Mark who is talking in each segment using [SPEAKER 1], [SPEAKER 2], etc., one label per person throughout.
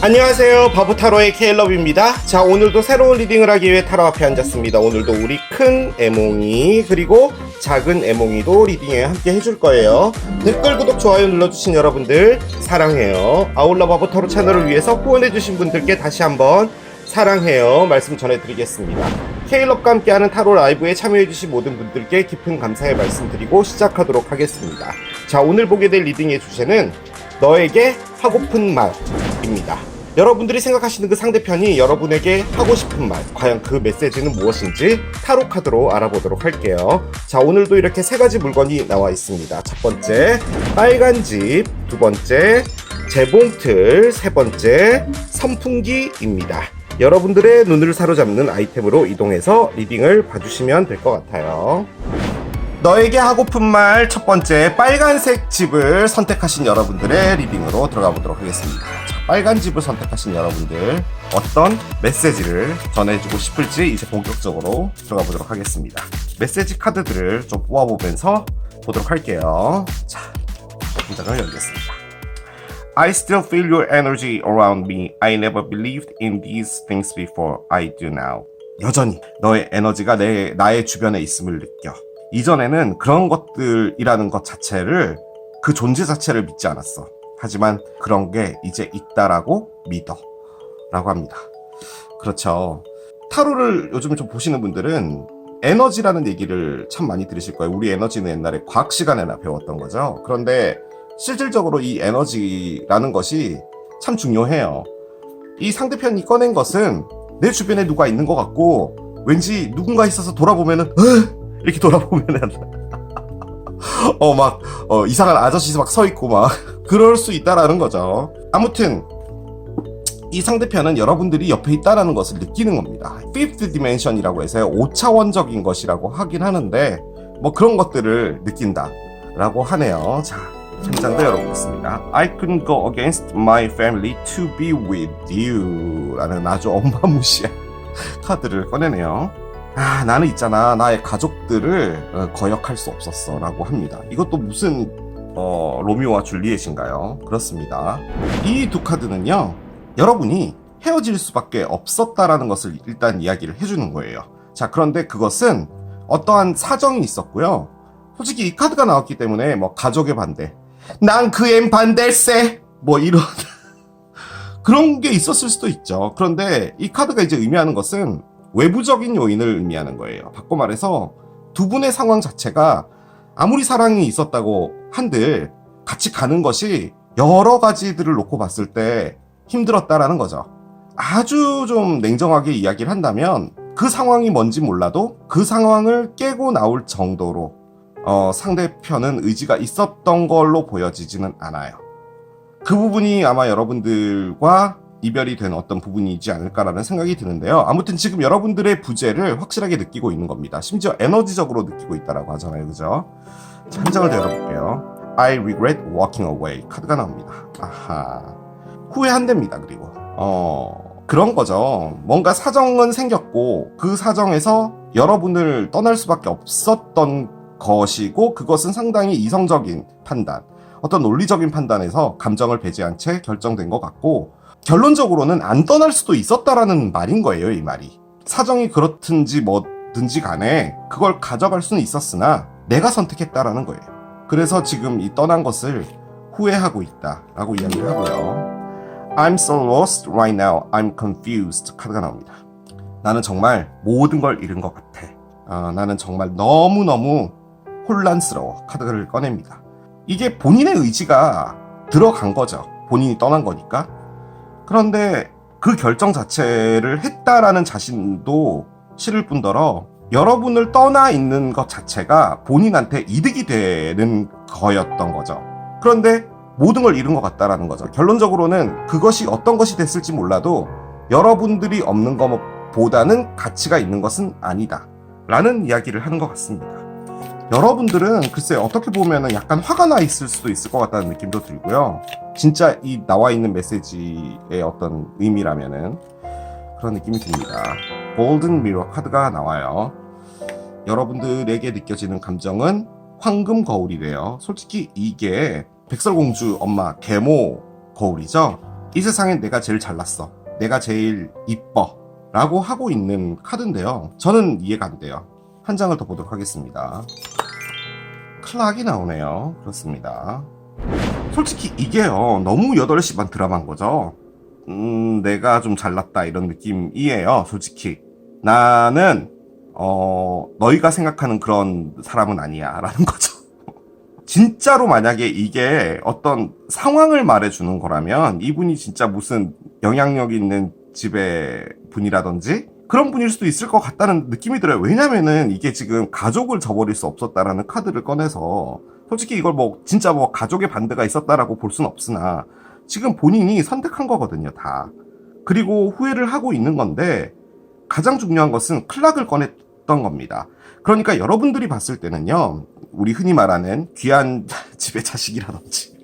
[SPEAKER 1] 안녕하세요, 바보타로의 케일럽입니다. 자, 오늘도 새로운 리딩을 하기 위해 타로 앞에 앉았습니다. 오늘도 우리 큰 애몽이 그리고 작은 애몽이도 리딩에 함께 해줄 거예요. 댓글, 구독, 좋아요 눌러주신 여러분들 사랑해요. 아울러 바보타로 채널을 위해서 후원해주신 분들께 다시 한번 사랑해요 말씀 전해드리겠습니다. 케일럽과 함께하는 타로 라이브에 참여해주신 모든 분들께 깊은 감사의 말씀 드리고 시작하도록 하겠습니다. 자, 오늘 보게 될 리딩의 주제는 너에게 하고픈 말입니다. 여러분들이 생각하시는 그 상대편이 여러분에게 하고 싶은 말, 과연 그 메시지는 무엇인지 타로 카드로 알아보도록 할게요. 자, 오늘도 이렇게 세 가지 물건이 나와 있습니다. 첫 번째, 빨간 집, 두 번째, 재봉틀, 세 번째, 선풍기입니다. 여러분들의 눈을 사로잡는 아이템으로 이동해서 리딩을 봐주시면 될 것 같아요. 너에게 하고픈 말 첫 번째, 빨간색 집을 선택하신 여러분들의 리딩으로 들어가 보도록 하겠습니다. 자, 빨간 집을 선택하신 여러분들 어떤 메시지를 전해주고 싶을지 이제 본격적으로 들어가 보도록 하겠습니다. 메시지 카드들을 좀 뽑아보면서 보도록 할게요. 자, 한 장을 열겠습니다. I still feel your energy around me. I never believed in these things before. I do now. 여전히 너의 에너지가 나의 주변에 있음을 느껴. 이전에는 그런 것들이라는 것 자체를, 그 존재 자체를 믿지 않았어. 하지만 그런 게 이제 있다라고 믿어. 라고 합니다. 그렇죠. 타로를 요즘에 좀 보시는 분들은 에너지라는 얘기를 참 많이 들으실 거예요. 우리 에너지는 옛날에 과학 시간에나 배웠던 거죠. 그런데 실질적으로 이 에너지라는 것이 참 중요해요. 이 상대편이 꺼낸 것은 내 주변에 누가 있는 것 같고 왠지 누군가 있어서 돌아보면은 이렇게 돌아보면은 이상한 아저씨 막 서 있고 막 그럴 수 있다라는 거죠. 아무튼 이 상대편은 여러분들이 옆에 있다라는 것을 느끼는 겁니다. Fifth Dimension이라고 해서 5차원적인 것이라고 하긴 하는데 뭐 그런 것들을 느낀다라고 하네요. 자, 현장도 열어보겠습니다. I couldn't go against my family to be with you 라는 아주 엄마무시한 카드를 꺼내네요. 나는 있잖아, 나의 가족들을 거역할 수 없었어 라고 합니다. 이것도 무슨 로미오와 줄리엣인가요? 그렇습니다. 이 두 카드는요, 여러분이 헤어질 수밖에 없었다라는 것을 일단 이야기를 해주는 거예요. 자, 그런데 그것은 어떠한 사정이 있었고요. 솔직히 이 카드가 나왔기 때문에 뭐 가족의 반대, 난 그 앤 반댈세, 뭐 이런 그런 게 있었을 수도 있죠. 그런데 이 카드가 이제 의미하는 것은 외부적인 요인을 의미하는 거예요. 바꿔 말해서 두 분의 상황 자체가 아무리 사랑이 있었다고 한들 같이 가는 것이 여러 가지들을 놓고 봤을 때 힘들었다라는 거죠. 아주 좀 냉정하게 이야기를 한다면 그 상황이 뭔지 몰라도 그 상황을 깨고 나올 정도로 상대편은 의지가 있었던 걸로 보여지지는 않아요. 그 부분이 아마 여러분들과 이별이 된 어떤 부분이지 않을까라는 생각이 드는데요. 아무튼 지금 여러분들의 부재를 확실하게 느끼고 있는 겁니다. 심지어 에너지적으로 느끼고 있다라고 하잖아요. 그죠? 자, 한 장을 더 열어볼게요. I regret walking away 카드가 나옵니다. 아하, 후회한답니다. 그리고 그런 거죠. 뭔가 사정은 생겼고 그 사정에서 여러분을 떠날 수밖에 없었던 것이고, 그것은 상당히 이성적인 판단, 어떤 논리적인 판단에서 감정을 배제한 채 결정된 것 같고, 결론적으로는 안 떠날 수도 있었다라는 말인 거예요. 이 말이 사정이 그렇든지 뭐든지 간에 그걸 가져갈 수는 있었으나 내가 선택했다라는 거예요. 그래서 지금 이 떠난 것을 후회하고 있다라고 이야기를 하고요. I'm so lost right now. I'm confused 카드가 나옵니다. 나는 정말 모든 걸 잃은 것 같아. 나는 정말 너무너무 혼란스러워 카드를 꺼냅니다. 이게 본인의 의지가 들어간 거죠. 본인이 떠난 거니까. 그런데 그 결정 자체를 했다라는 자신도 싫을 뿐더러 여러분을 떠나 있는 것 자체가 본인한테 이득이 되는 거였던 거죠. 그런데 모든 걸 잃은 것 같다라는 거죠. 결론적으로는 그것이 어떤 것이 됐을지 몰라도 여러분들이 없는 것보다는 가치가 있는 것은 아니다 라는 이야기를 하는 것 같습니다. 여러분들은 글쎄 어떻게 보면 약간 화가 나 있을 수도 있을 것 같다는 느낌도 들고요. 진짜 이 나와 있는 메시지의 어떤 의미라면은 그런 느낌이 듭니다. 골든 미러 카드가 나와요. 여러분들에게 느껴지는 감정은 황금 거울이래요. 솔직히 이게 백설공주 엄마 계모 거울이죠. 이 세상엔 내가 제일 잘났어. 내가 제일 이뻐. 라고 하고 있는 카드인데요. 저는 이해가 안 돼요. 한 장을 더 보도록 하겠습니다. 클락이 나오네요. 그렇습니다. 솔직히 이게요, 너무 8시 반 드라마인 거죠. 내가 좀 잘났다 이런 느낌이에요. 솔직히 나는 너희가 생각하는 그런 사람은 아니야 라는 거죠. 진짜로 만약에 이게 어떤 상황을 말해주는 거라면 이분이 진짜 무슨 영향력 있는 집의 분이라든지 그런 분일 수도 있을 것 같다는 느낌이 들어요. 왜냐면은 이게 지금 가족을 저버릴 수 없었다라는 카드를 꺼내서 솔직히 이걸 뭐 진짜 뭐 가족의 반대가 있었다라고 볼 수는 없으나 지금 본인이 선택한 거거든요, 다. 그리고 후회를 하고 있는 건데 가장 중요한 것은 클락을 꺼냈던 겁니다. 그러니까 여러분들이 봤을 때는요, 우리 흔히 말하는 귀한 집의 자식이라든지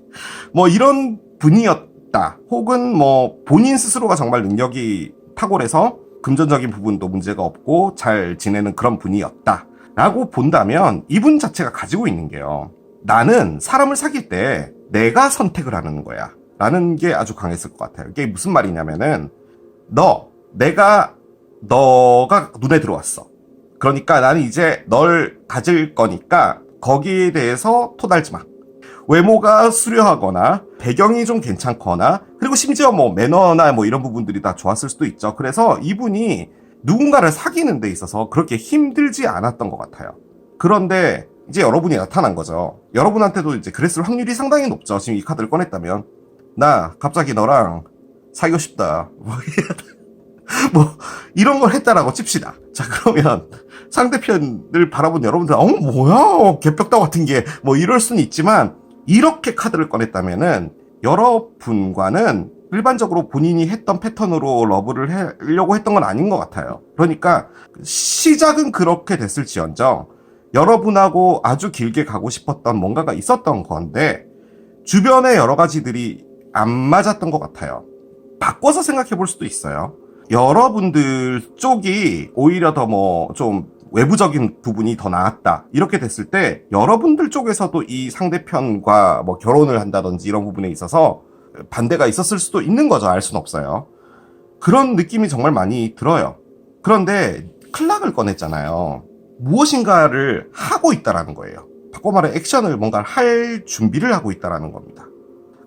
[SPEAKER 1] 뭐 이런 분이었다. 혹은 뭐 본인 스스로가 정말 능력이 탁월해서 금전적인 부분도 문제가 없고 잘 지내는 그런 분이었다 라고 본다면 이분 자체가 가지고 있는 게요, 나는 사람을 사귈 때 내가 선택을 하는 거야 라는 게 아주 강했을 것 같아요. 이게 무슨 말이냐면은 너가 눈에 들어왔어. 그러니까 나는 이제 널 가질 거니까 거기에 대해서 토달지 마. 외모가 수려하거나 배경이 좀 괜찮거나 그리고 심지어 뭐 매너나 뭐 이런 부분들이 다 좋았을 수도 있죠. 그래서 이분이 누군가를 사귀는 데 있어서 그렇게 힘들지 않았던 것 같아요. 그런데 이제 여러분이 나타난 거죠. 여러분한테도 이제 그랬을 확률이 상당히 높죠. 지금 이 카드를 꺼냈다면 나 갑자기 너랑 사귀고 싶다. 뭐 이런 걸 했다라고 칩시다. 자, 그러면 상대편을 바라본 여러분들 뭐야 개벽다구 같은 게 뭐 이럴 수는 있지만 이렇게 카드를 꺼냈다면은 여러분과는 일반적으로 본인이 했던 패턴으로 러브를 하려고 했던 건 아닌 것 같아요. 그러니까 시작은 그렇게 됐을지언정 여러분하고 아주 길게 가고 싶었던 뭔가가 있었던 건데 주변의 여러 가지들이 안 맞았던 것 같아요. 바꿔서 생각해 볼 수도 있어요. 여러분들 쪽이 오히려 더 뭐 좀 외부적인 부분이 더 나았다 이렇게 됐을 때 여러분들 쪽에서도 이 상대편과 뭐 결혼을 한다든지 이런 부분에 있어서 반대가 있었을 수도 있는 거죠. 알 수는 없어요. 그런 느낌이 정말 많이 들어요. 그런데 클락을 꺼냈잖아요. 무엇인가를 하고 있다라는 거예요. 바꿔 말해 액션을 뭔가 할 준비를 하고 있다라는 겁니다.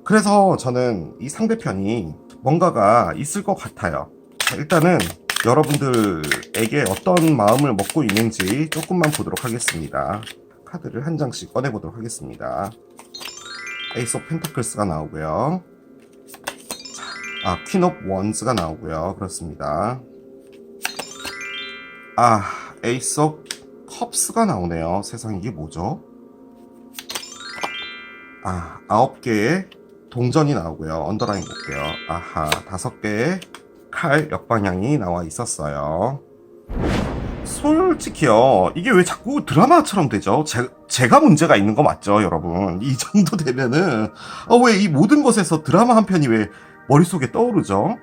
[SPEAKER 1] 그래서 저는 이 상대편이 뭔가가 있을 것 같아요. 일단은 여러분들에게 어떤 마음을 먹고 있는지 조금만 보도록 하겠습니다. 카드를 한 장씩 꺼내보도록 하겠습니다. 에이스 오브 펜타클스가 나오고요. 퀸 오브 원스가 나오고요. 그렇습니다. 에이스 오브 컵스가 나오네요. 세상에 이게 뭐죠? 9개의 동전이 나오고요. 언더라인 볼게요. 5개의 칼 역방향이 나와 있었어요. 솔직히요, 이게 왜 자꾸 드라마처럼 되죠? 제가 문제가 있는 거 맞죠, 여러분? 이 정도 되면은 왜 이 모든 것에서 드라마 한 편이 왜 머릿속에 떠오르죠?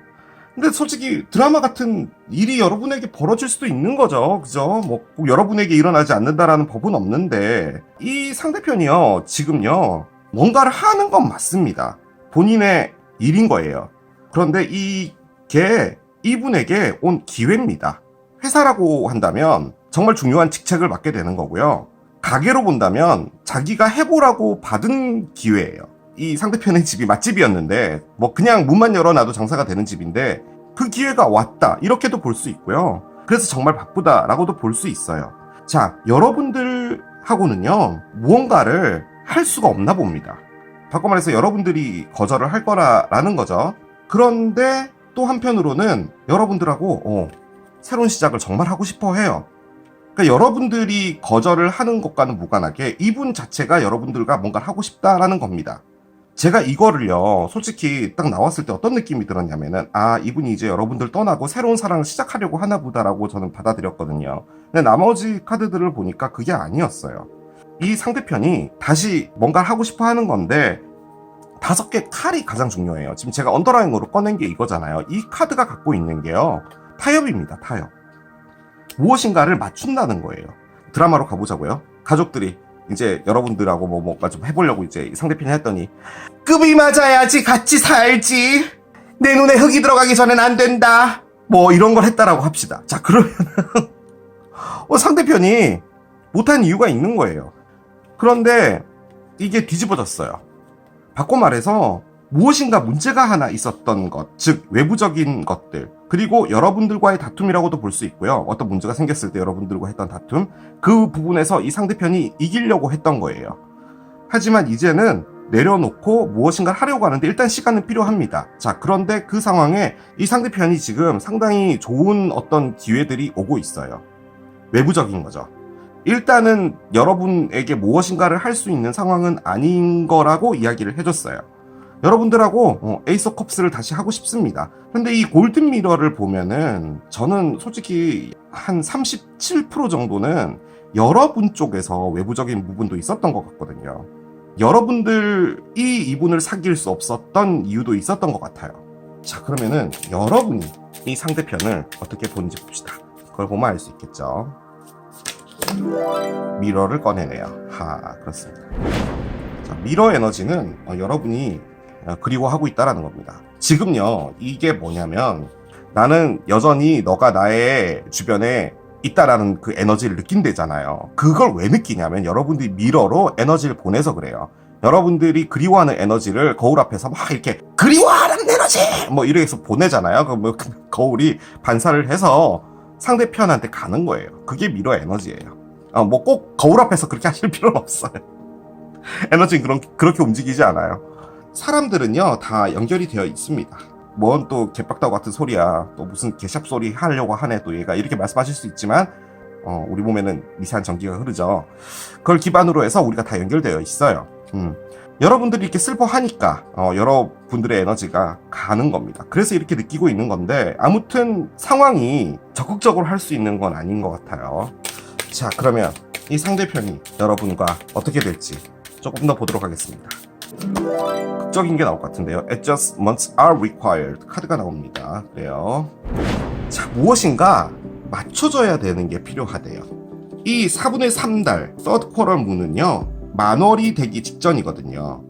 [SPEAKER 1] 근데 솔직히 드라마 같은 일이 여러분에게 벌어질 수도 있는 거죠. 그죠? 뭐 꼭 여러분에게 일어나지 않는다라는 법은 없는데 이 상대편이요, 지금요 뭔가를 하는 건 맞습니다. 본인의 일인 거예요. 그런데 이게 이분에게 온 기회입니다. 회사라고 한다면 정말 중요한 직책을 맡게 되는 거고요. 가게로 본다면 자기가 해보라고 받은 기회예요. 이 상대편의 집이 맛집이었는데 뭐 그냥 문만 열어놔도 장사가 되는 집인데 그 기회가 왔다 이렇게도 볼 수 있고요. 그래서 정말 바쁘다라고도 볼 수 있어요. 자, 여러분들하고는요 무언가를 할 수가 없나 봅니다. 바꿔 말해서 여러분들이 거절을 할 거라는 거죠. 그런데 또 한편으로는 여러분들하고 새로운 시작을 정말 하고 싶어 해요. 그러니까 여러분들이 거절을 하는 것과는 무관하게 이분 자체가 여러분들과 뭔가를 하고 싶다라는 겁니다. 제가 이거를요 솔직히 딱 나왔을 때 어떤 느낌이 들었냐면은 이분이 이제 여러분들 떠나고 새로운 사랑을 시작하려고 하나 보다라고 저는 받아들였거든요. 근데 나머지 카드들을 보니까 그게 아니었어요. 이 상대편이 다시 뭔가를 하고 싶어 하는 건데 5개 칼이 가장 중요해요. 지금 제가 언더라인으로 꺼낸 게 이거잖아요. 이 카드가 갖고 있는 게요 타협입니다. 타협. 무엇인가를 맞춘다는 거예요. 드라마로 가보자고요. 가족들이 이제 여러분들하고 뭔가 좀 해보려고 이제 상대편이 했더니 급이 맞아야지 같이 살지. 내 눈에 흙이 들어가기 전엔 안 된다. 뭐 이런 걸 했다라고 합시다. 자, 그러면 상대편이 못한 이유가 있는 거예요. 그런데 이게 뒤집어졌어요. 바꿔 말해서 무엇인가 문제가 하나 있었던 것, 즉 외부적인 것들, 그리고 여러분들과의 다툼이라고도 볼 수 있고요. 어떤 문제가 생겼을 때 여러분들과 했던 다툼, 그 부분에서 이 상대편이 이기려고 했던 거예요. 하지만 이제는 내려놓고 무엇인가를 하려고 하는데 일단 시간은 필요합니다. 자, 그런데 그 상황에 이 상대편이 지금 상당히 좋은 어떤 기회들이 오고 있어요. 외부적인 거죠. 일단은 여러분에게 무엇인가를 할 수 있는 상황은 아닌 거라고 이야기를 해줬어요. 여러분들하고 에이스 오브 컵스를 다시 하고 싶습니다. 근데 이 골든 미러를 보면은 저는 솔직히 한 37% 정도는 여러분 쪽에서 외부적인 부분도 있었던 것 같거든요. 여러분들이 이분을 사귈 수 없었던 이유도 있었던 것 같아요. 자, 그러면은 여러분이 이 상대편을 어떻게 보는지 봅시다. 그걸 보면 알 수 있겠죠. 미러를 꺼내네요. 그렇습니다. 자, 미러 에너지는 여러분이 그리워하고 있다라는 겁니다. 지금요, 이게 뭐냐면 나는 여전히 너가 나의 주변에 있다라는 그 에너지를 느낀대잖아요. 그걸 왜 느끼냐면 여러분들이 미러로 에너지를 보내서 그래요. 여러분들이 그리워하는 에너지를 거울 앞에서 막 이렇게 그리워하는 에너지! 뭐 이렇게 해서 보내잖아요. 그럼 뭐 거울이 반사를 해서 상대편한테 가는 거예요. 그게 미러 에너지예요. 뭐 꼭 거울 앞에서 그렇게 하실 필요는 없어요. 에너지는 그렇게 움직이지 않아요. 사람들은요, 다 연결이 되어 있습니다. 뭔 또 개빡다고 같은 소리야. 또 무슨 개샵 소리 하려고 하네, 또 얘가. 이렇게 말씀하실 수 있지만, 우리 몸에는 미세한 전기가 흐르죠. 그걸 기반으로 해서 우리가 다 연결되어 있어요. 여러분들이 이렇게 슬퍼하니까, 여러분들의 에너지가 가는 겁니다. 그래서 이렇게 느끼고 있는 건데, 아무튼 상황이 적극적으로 할 수 있는 건 아닌 것 같아요. 자, 그러면 이 상대편이 여러분과 어떻게 될지 조금 더 보도록 하겠습니다. 극적인 게 나올 것 같은데요. Adjustments are required. 카드가 나옵니다. 그래요. 자, 무엇인가 맞춰줘야 되는 게 필요하대요. 이 4분의 3달, third quarter moon은요, 만월이 되기 직전이거든요.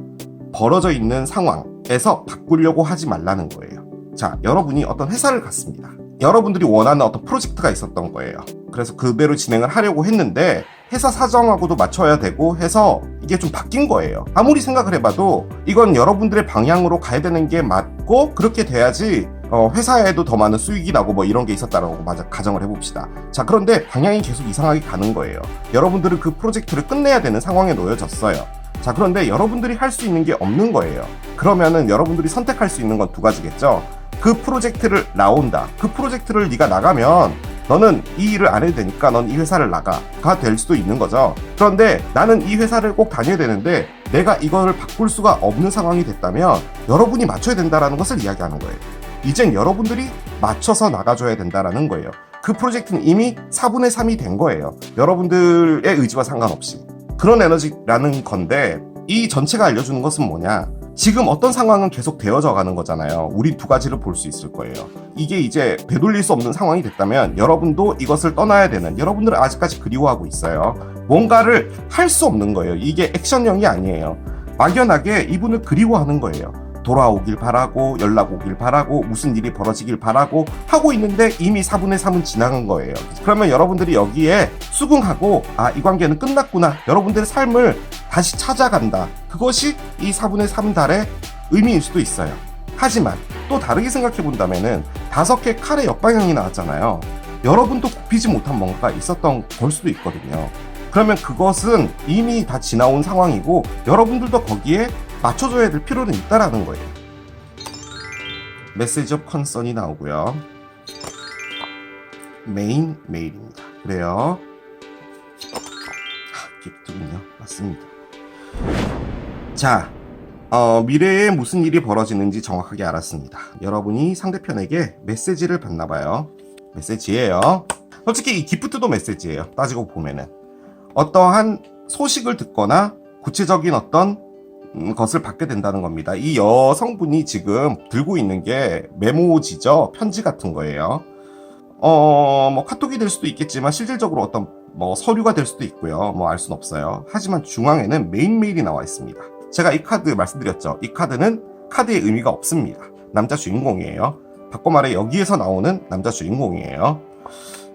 [SPEAKER 1] 벌어져 있는 상황에서 바꾸려고 하지 말라는 거예요. 자, 여러분이 어떤 회사를 갔습니다. 여러분들이 원하는 어떤 프로젝트가 있었던 거예요. 그래서 그대로 진행을 하려고 했는데 회사 사정하고도 맞춰야 되고 해서 이게 좀 바뀐 거예요. 아무리 생각을 해봐도 이건 여러분들의 방향으로 가야 되는 게 맞고 그렇게 돼야지 회사에도 더 많은 수익이 나고 뭐 이런 게 있었다라고 가정을 해봅시다. 자, 그런데 방향이 계속 이상하게 가는 거예요. 여러분들은 그 프로젝트를 끝내야 되는 상황에 놓여졌어요. 자, 그런데 여러분들이 할 수 있는 게 없는 거예요. 그러면은 여러분들이 선택할 수 있는 건 두 가지겠죠. 그 프로젝트를 나온다. 그 프로젝트를 네가 나가면 너는 이 일을 안 해도 되니까 넌 이 회사를 나가가 될 수도 있는 거죠. 그런데 나는 이 회사를 꼭 다녀야 되는데 내가 이걸 바꿀 수가 없는 상황이 됐다면 여러분이 맞춰야 된다라는 것을 이야기하는 거예요. 이젠 여러분들이 맞춰서 나가줘야 된다라는 거예요. 그 프로젝트는 이미 4분의 3이 된 거예요. 여러분들의 의지와 상관없이. 그런 에너지라는 건데 이 전체가 알려주는 것은 뭐냐? 지금 어떤 상황은 계속 되어져 가는 거잖아요. 우리 두 가지를 볼 수 있을 거예요. 이게 이제 되돌릴 수 없는 상황이 됐다면 여러분도 이것을 떠나야 되는, 여러분들은 아직까지 그리워하고 있어요. 뭔가를 할 수 없는 거예요. 이게 액션형이 아니에요. 막연하게 이분을 그리워하는 거예요. 돌아오길 바라고, 연락 오길 바라고, 무슨 일이 벌어지길 바라고 하고 있는데 이미 4분의 3은 지나간 거예요. 그러면 여러분들이 여기에 수긍하고 이 관계는 끝났구나. 여러분들의 삶을 다시 찾아간다. 그것이 이 4분의 3달의 의미일 수도 있어요. 하지만 또 다르게 생각해 본다면은 5개 칼의 역방향이 나왔잖아요. 여러분도 굽히지 못한 뭔가가 있었던 걸 수도 있거든요. 그러면 그것은 이미 다 지나온 상황이고 여러분들도 거기에 맞춰줘야 될 필요는 있다라는 거예요. 메시지 오브 컨선이 나오고요. 메일입니다. 그래요. 기프트군요. 맞습니다. 자, 미래에 무슨 일이 벌어지는지 정확하게 알았습니다. 여러분이 상대편에게 메시지를 받나봐요. 메시지예요. 솔직히 이 기프트도 메시지예요. 따지고 보면은 어떠한 소식을 듣거나 구체적인 어떤 것을 받게 된다는 겁니다. 이 여성분이 지금 들고 있는 게 메모지죠. 편지 같은 거예요. 뭐 카톡이 될 수도 있겠지만 실질적으로 어떤 뭐 서류가 될 수도 있고요. 뭐 알 수는 없어요. 하지만 중앙에는 메인메일이 나와 있습니다. 제가 이 카드 말씀드렸죠. 이 카드는 카드의 의미가 없습니다. 남자 주인공이에요. 바꿔 말해 여기에서 나오는 남자 주인공이에요.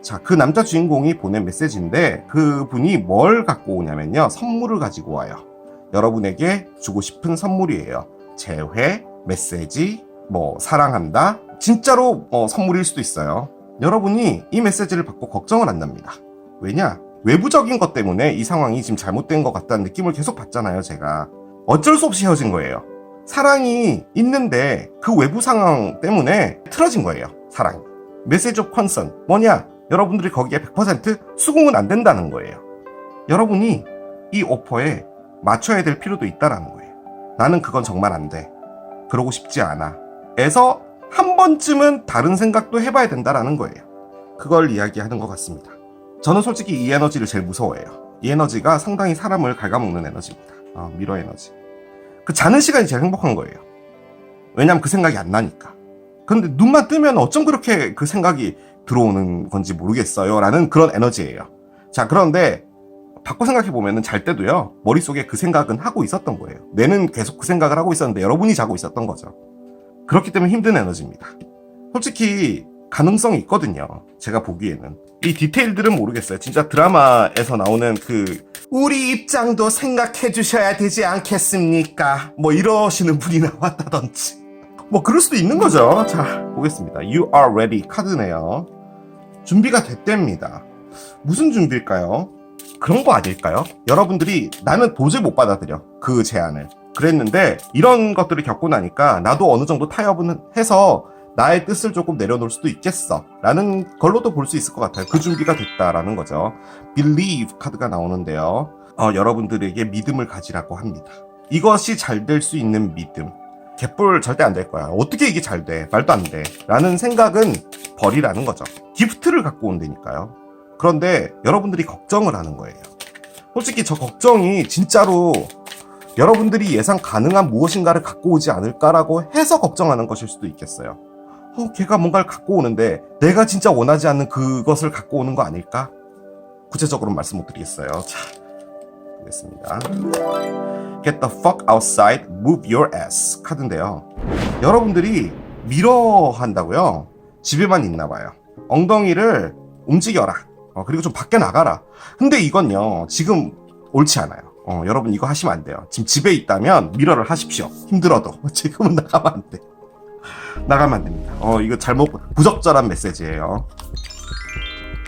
[SPEAKER 1] 자, 그 남자 주인공이 보낸 메시지인데 그분이 뭘 갖고 오냐면요. 선물을 가지고 와요. 여러분에게 주고 싶은 선물이에요. 재회, 메시지, 사랑한다. 진짜로 선물일 수도 있어요. 여러분이 이 메시지를 받고 걱정을 한답니다. 왜냐? 외부적인 것 때문에 이 상황이 지금 잘못된 것 같다는 느낌을 계속 받잖아요, 제가. 어쩔 수 없이 헤어진 거예요. 사랑이 있는데 그 외부 상황 때문에 틀어진 거예요, 사랑이. 메시지 오브 컨선 뭐냐? 여러분들이 거기에 100% 수긍은 안 된다는 거예요. 여러분이 이 오퍼에 맞춰야 될 필요도 있다라는 거예요. 나는 그건 정말 안 돼. 그러고 싶지 않아. 에서 한 번쯤은 다른 생각도 해봐야 된다라는 거예요. 그걸 이야기하는 것 같습니다. 저는 솔직히 이 에너지를 제일 무서워해요. 이 에너지가 상당히 사람을 갉아먹는 에너지입니다. 미러 에너지. 그 자는 시간이 제일 행복한 거예요. 왜냐면 그 생각이 안 나니까. 그런데 눈만 뜨면 어쩜 그렇게 그 생각이 들어오는 건지 모르겠어요 라는 그런 에너지예요. 자, 그런데 바꿔 생각해보면 잘 때도요, 머릿속에 그 생각은 하고 있었던 거예요. 뇌는 계속 그 생각을 하고 있었는데 여러분이 자고 있었던 거죠. 그렇기 때문에 힘든 에너지입니다. 솔직히 가능성이 있거든요. 제가 보기에는. 이 디테일들은 모르겠어요. 진짜 드라마에서 나오는 우리 입장도 생각해 주셔야 되지 않겠습니까? 이러시는 분이 나왔다든지. 그럴 수도 있는 거죠. 자, 보겠습니다. You are ready 카드네요. 준비가 됐답니다. 무슨 준비일까요? 그런 거 아닐까요? 여러분들이 나는 도저히 못 받아들여. 그 제안을. 그랬는데 이런 것들을 겪고 나니까 나도 어느 정도 타협은 해서 나의 뜻을 조금 내려놓을 수도 있겠어 라는 걸로도 볼 수 있을 것 같아요. 그 준비가 됐다라는 거죠. Believe 카드가 나오는데요. 여러분들에게 믿음을 가지라고 합니다. 이것이 잘 될 수 있는 믿음. 개뿔 절대 안 될 거야. 어떻게 이게 잘 돼? 말도 안 돼. 라는 생각은 버리라는 거죠. 기프트를 갖고 온다니까요. 그런데 여러분들이 걱정을 하는 거예요. 솔직히 저 걱정이 진짜로 여러분들이 예상 가능한 무엇인가를 갖고 오지 않을까라고 해서 걱정하는 것일 수도 있겠어요. 걔가 뭔가를 갖고 오는데 내가 진짜 원하지 않는 그것을 갖고 오는 거 아닐까? 구체적으로 말씀 못 드리겠어요. 자, 보겠습니다. Get the fuck outside, move your ass 카드인데요. 여러분들이 미러 한다고요? 집에만 있나 봐요. 엉덩이를 움직여라. 그리고 좀 밖에 나가라. 근데 이건요, 지금 옳지 않아요. 여러분 이거 하시면 안 돼요. 지금 집에 있다면 미러를 하십시오. 힘들어도. 지금은 나가면 안 돼. 나가면 안 됩니다. 이거 부적절한 메시지예요.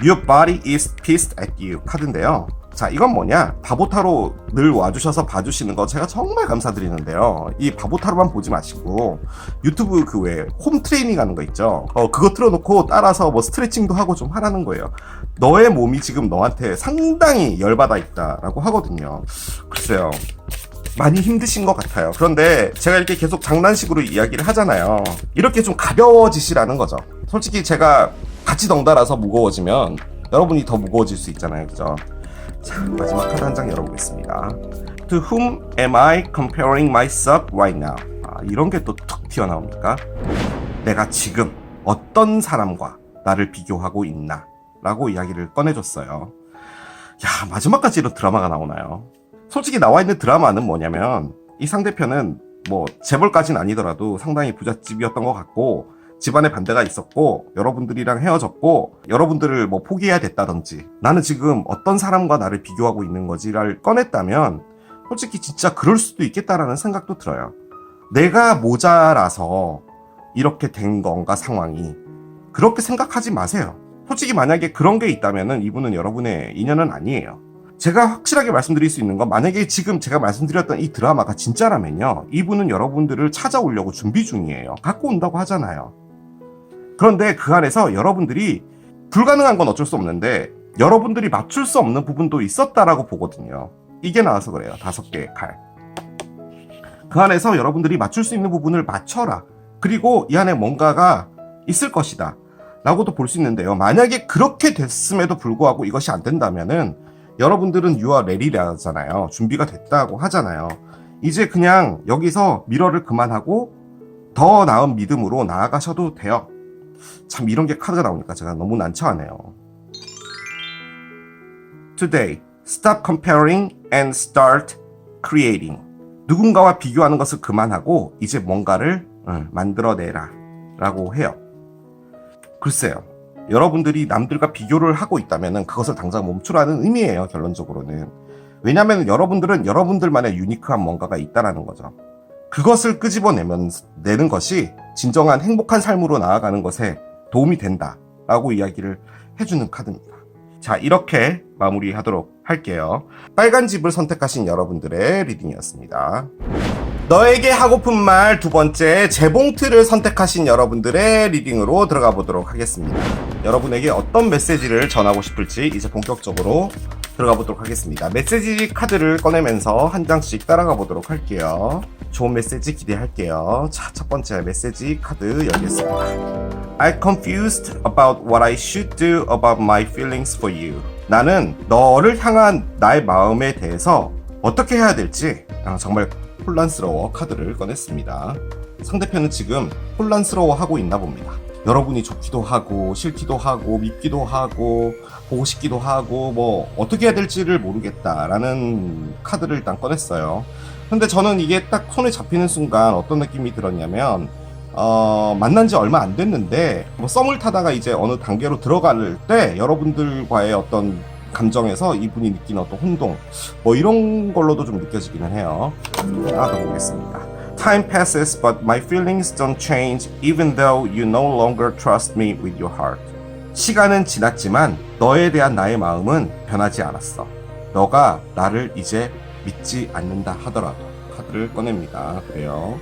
[SPEAKER 1] Your body is pissed at you 카드인데요. 자, 이건 뭐냐? 바보타로 늘 와주셔서 봐주시는 거 제가 정말 감사드리는데요. 이 바보타로만 보지 마시고 유튜브 그 외에 홈 트레이닝 하는 거 있죠? 그거 틀어놓고 따라서 스트레칭도 하고 좀 하라는 거예요. 너의 몸이 지금 너한테 상당히 열받아 있다라고 하거든요. 글쎄요. 많이 힘드신 것 같아요. 그런데 제가 이렇게 계속 장난식으로 이야기를 하잖아요. 이렇게 좀 가벼워지시라는 거죠. 솔직히 제가 같이 덩달아서 무거워지면 여러분이 더 무거워질 수 있잖아요. 그죠? 자, 마지막 카드 한 장 열어보겠습니다. To whom am I comparing myself right now? 이런 게 또 툭 튀어나옵니까? 내가 지금 어떤 사람과 나를 비교하고 있나? 라고 이야기를 꺼내줬어요. 야, 마지막까지 이런 드라마가 나오나요? 솔직히 나와 있는 드라마는 뭐냐면 이 상대편은 재벌까지는 아니더라도 상당히 부잣집이었던 것 같고 집안에 반대가 있었고 여러분들이랑 헤어졌고 여러분들을 포기해야 됐다든지 나는 지금 어떤 사람과 나를 비교하고 있는 거지를 꺼냈다면 솔직히 진짜 그럴 수도 있겠다라는 생각도 들어요. 내가 모자라서 이렇게 된 건가 상황이. 그렇게 생각하지 마세요. 솔직히 만약에 그런 게 있다면은 이분은 여러분의 인연은 아니에요. 제가 확실하게 말씀드릴 수 있는 건 만약에 지금 제가 말씀드렸던 이 드라마가 진짜라면요. 이분은 여러분들을 찾아오려고 준비 중이에요. 갖고 온다고 하잖아요. 그런데 그 안에서 여러분들이 불가능한 건 어쩔 수 없는데 여러분들이 맞출 수 없는 부분도 있었다라고 보거든요. 이게 나와서 그래요. 5개의 칼. 그 안에서 여러분들이 맞출 수 있는 부분을 맞춰라. 그리고 이 안에 뭔가가 있을 것이다. 라고도 볼 수 있는데요. 만약에 그렇게 됐음에도 불구하고 이것이 안 된다면은 여러분들은 you are ready라잖아요. 준비가 됐다고 하잖아요. 이제 그냥 여기서 미러를 그만하고 더 나은 믿음으로 나아가셔도 돼요. 참 이런 게 카드가 나오니까 제가 너무 난처하네요. Today, stop comparing and start creating. 누군가와 비교하는 것을 그만하고 이제 뭔가를 만들어내라 라고 해요. 글쎄요, 여러분들이 남들과 비교를 하고 있다면 그것을 당장 멈추라는 의미예요. 결론적으로는. 왜냐하면 여러분들은 여러분들만의 유니크한 뭔가가 있다라는 거죠. 그것을 끄집어내는 것이 진정한 행복한 삶으로 나아가는 것에 도움이 된다라고 이야기를 해주는 카드입니다. 자, 이렇게 마무리하도록 할게요. 빨간 집을 선택하신 여러분들의 리딩이었습니다. 너에게 하고픈 말 두 번째, 재봉틀을 선택하신 여러분들의 리딩으로 들어가 보도록 하겠습니다. 여러분에게 어떤 메시지를 전하고 싶을지 이제 본격적으로 들어가 보도록 하겠습니다. 메시지 카드를 꺼내면서 한 장씩 따라가 보도록 할게요. 좋은 메시지 기대할게요. 자, 첫 번째 메시지 카드 열겠습니다. I'm confused about what I should do about my feelings for you. 나는 너를 향한 나의 마음에 대해서 어떻게 해야 될지 정말 혼란스러워 카드를 꺼냈습니다. 상대편은 지금 혼란스러워하고 있나 봅니다. 여러분이 좋기도 하고 싫기도 하고 밉기도 하고 보고 싶기도 하고 뭐 어떻게 해야 될지를 모르겠다라는 카드를 일단 꺼냈어요. 근데 저는 이게 딱 손에 잡히는 순간 어떤 느낌이 들었냐면 만난 지 얼마 안 됐는데 뭐 썸을 타다가 이제 어느 단계로 들어갈 때 여러분들과의 어떤 감정에서 이분이 느끼는 어떤 혼동 뭐 이런 걸로도 좀 느껴지기는 해요. 하나 더 보겠습니다. Time passes but my feelings don't change even though you no longer trust me with your heart. 시간은 지났지만 너에 대한 나의 마음은 변하지 않았어. 너가 나를 이제 믿지 않는다 하더라도. 카드를 꺼냅니다. 그래요.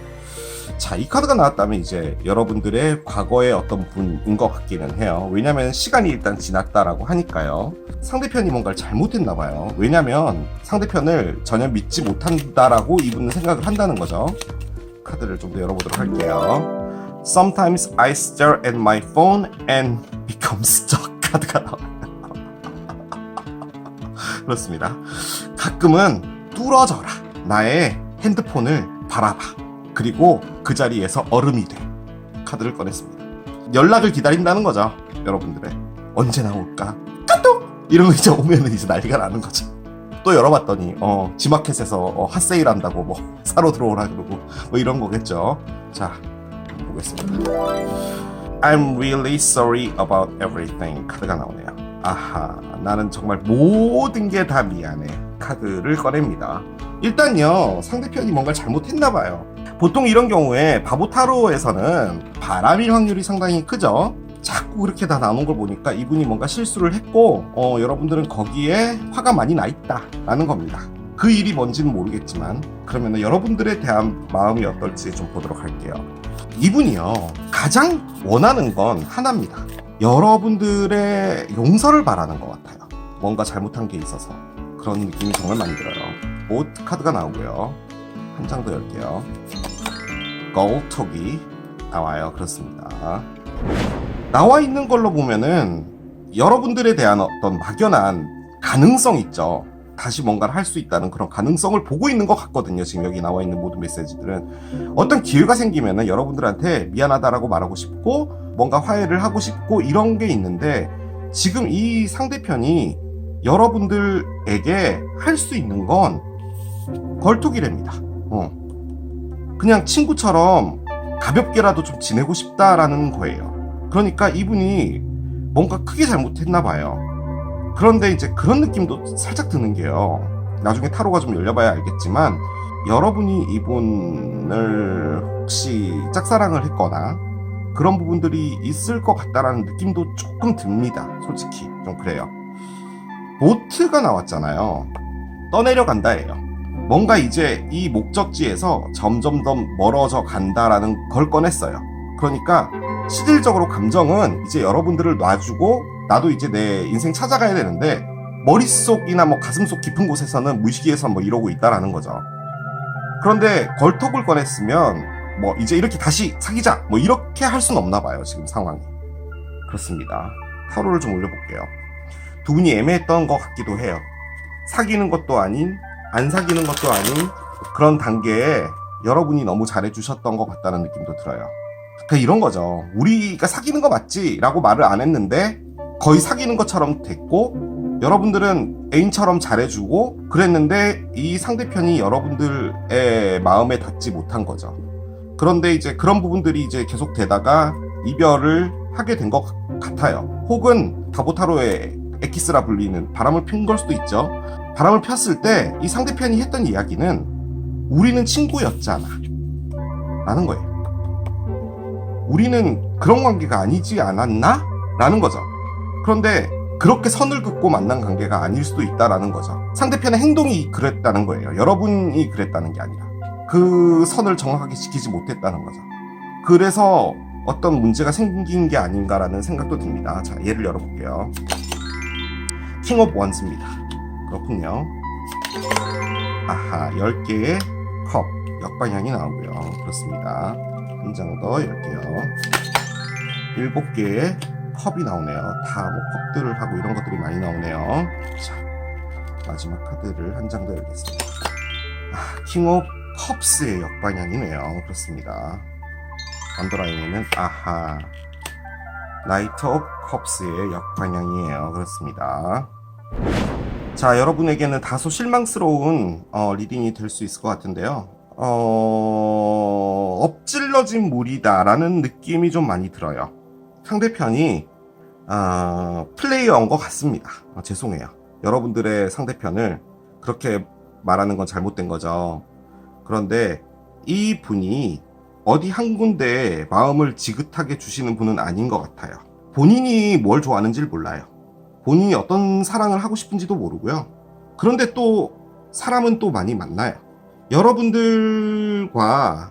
[SPEAKER 1] 자, 이 카드가 나왔다면 이제 여러분들의 과거의 어떤 분인 것 같기는 해요. 왜냐면 시간이 일단 지났다라고 하니까요. 상대편이 뭔가를 잘못했나 봐요. 왜냐면 상대편을 전혀 믿지 못한다라고 이분은 생각을 한다는 거죠. 카드를 좀 더 열어보도록 할게요. Sometimes I stare at my phone and become stuck. 카드가 나와요. 그렇습니다. 가끔은 뚫어져라. 나의 핸드폰을 바라봐. 그리고 그 자리에서 얼음이 돼. 카드를 꺼냈습니다. 연락을 기다린다는 거죠. 여러분들의 언제 나올까? 까똑! 이런 거 이제 오면은 이제 난리가 나는 거죠. 또 열어봤더니 지마켓에서 핫세일 한다고 뭐 사러 들어오라 그러고 뭐 이런 거겠죠. 자, 보겠습니다. I'm really sorry about everything. 카드가 나오네요. 아하, 나는 정말 모든 게 다 미안해. 카드를 꺼냅니다. 일단요, 상대편이 뭔가 잘못했나 봐요. 보통 이런 경우에 바보 타로에서는 바람일 확률이 상당히 크죠. 자꾸 그렇게 다 나오는 걸 보니까 이분이 뭔가 실수를 했고 여러분들은 거기에 화가 많이 나 있다라는 겁니다. 그 일이 뭔지는 모르겠지만 그러면 여러분들에 대한 마음이 어떨지 좀 보도록 할게요. 이분이요, 가장 원하는 건 하나입니다. 여러분들의 용서를 바라는 것 같아요. 뭔가 잘못한 게 있어서 그런 느낌이 정말 많이 들어요. 옷 카드가 나오고요. 한 장 더 열게요. 거울톡이 나와요. 그렇습니다. 나와 있는 걸로 보면은 여러분들에 대한 어떤 막연한 가능성 있죠. 다시 뭔가를 할 수 있다는 그런 가능성을 보고 있는 것 같거든요. 지금 여기 나와 있는 모든 메시지들은 어떤 기회가 생기면은 여러분들한테 미안하다라고 말하고 싶고 뭔가 화해를 하고 싶고 이런 게 있는데 지금 이 상대편이 여러분들에게 할 수 있는 건 걸투기랍니다. 그냥 친구처럼 가볍게라도 좀 지내고 싶다라는 거예요. 그러니까 이분이 뭔가 크게 잘못했나 봐요. 그런데 이제 그런 느낌도 살짝 드는 게요. 나중에 타로가 좀 열려봐야 알겠지만 여러분이 이분을 혹시 짝사랑을 했거나 그런 부분들이 있을 것 같다라는 느낌도 조금 듭니다. 솔직히 좀 그래요. 보트가 나왔잖아요. 떠내려 간다예요. 뭔가 이제 이 목적지에서 점점 더 멀어져 간다라는 걸 꺼냈어요. 그러니까 실질적으로 감정은 이제 여러분들을 놔주고 나도 이제 내 인생 찾아가야 되는데 머릿속이나 뭐 가슴속 깊은 곳에서는 무의식에서 뭐 이러고 있다라는 거죠. 그런데 걸톡을 꺼냈으면 뭐 이제 이렇게 다시 사귀자 뭐 이렇게 할 수는 없나 봐요. 지금 상황이. 그렇습니다. 타로를 좀 올려볼게요. 두 분이 애매했던 것 같기도 해요. 사귀는 것도 아닌 안 사귀는 것도 아닌 그런 단계에 여러분이 너무 잘해주셨던 것 같다는 느낌도 들어요. 그러니까 이런 거죠. 우리가 사귀는 거 맞지? 라고 말을 안 했는데 거의 사귀는 것처럼 됐고 여러분들은 애인처럼 잘해주고 그랬는데 이 상대편이 여러분들의 마음에 닿지 못한 거죠. 그런데 이제 그런 부분들이 이제 계속 되다가 이별을 하게 된 것 같아요. 혹은 다보타로의 에키스라 불리는 바람을 핀 걸 수도 있죠. 바람을 폈을 때 이 상대편이 했던 이야기는 우리는 친구였잖아 라는 거예요. 우리는 그런 관계가 아니지 않았나? 라는 거죠. 그런데 그렇게 선을 긋고 만난 관계가 아닐 수도 있다라는 거죠. 상대편의 행동이 그랬다는 거예요. 여러분이 그랬다는 게 아니라 그 선을 정확하게 지키지 못했다는 거죠. 그래서 어떤 문제가 생긴 게 아닌가라는 생각도 듭니다. 자, 예를 열어볼게요. 킹 오브 원스입니다. 그렇군요. 아하, 10개의 컵 역방향이 나오고요. 그렇습니다. 한 장 더 10개요. 7개의 컵이 나오네요. 다 뭐 컵들을 하고 이런 것들이 많이 나오네요. 자, 마지막 카드를 한 장 더 열겠습니다. 킹 오브 컵스의 역방향이네요. 그렇습니다. 언더라인에는 아하, 나이트 오브 컵스의 역방향이에요. 그렇습니다. 자, 여러분에게는 다소 실망스러운 리딩이 될 수 있을 것 같은데요. 엎질러진 물이다라는 느낌이 좀 많이 들어요. 상대편이 플레이어인 것 같습니다. 죄송해요. 여러분들의 상대편을 그렇게 말하는 건 잘못된 거죠. 그런데 이 분이 어디 한 군데에 마음을 지긋하게 주시는 분은 아닌 것 같아요. 본인이 뭘 좋아하는지를 몰라요. 본인이 어떤 사랑을 하고 싶은지도 모르고요. 그런데 또 사람은 또 많이 만나요. 여러분들과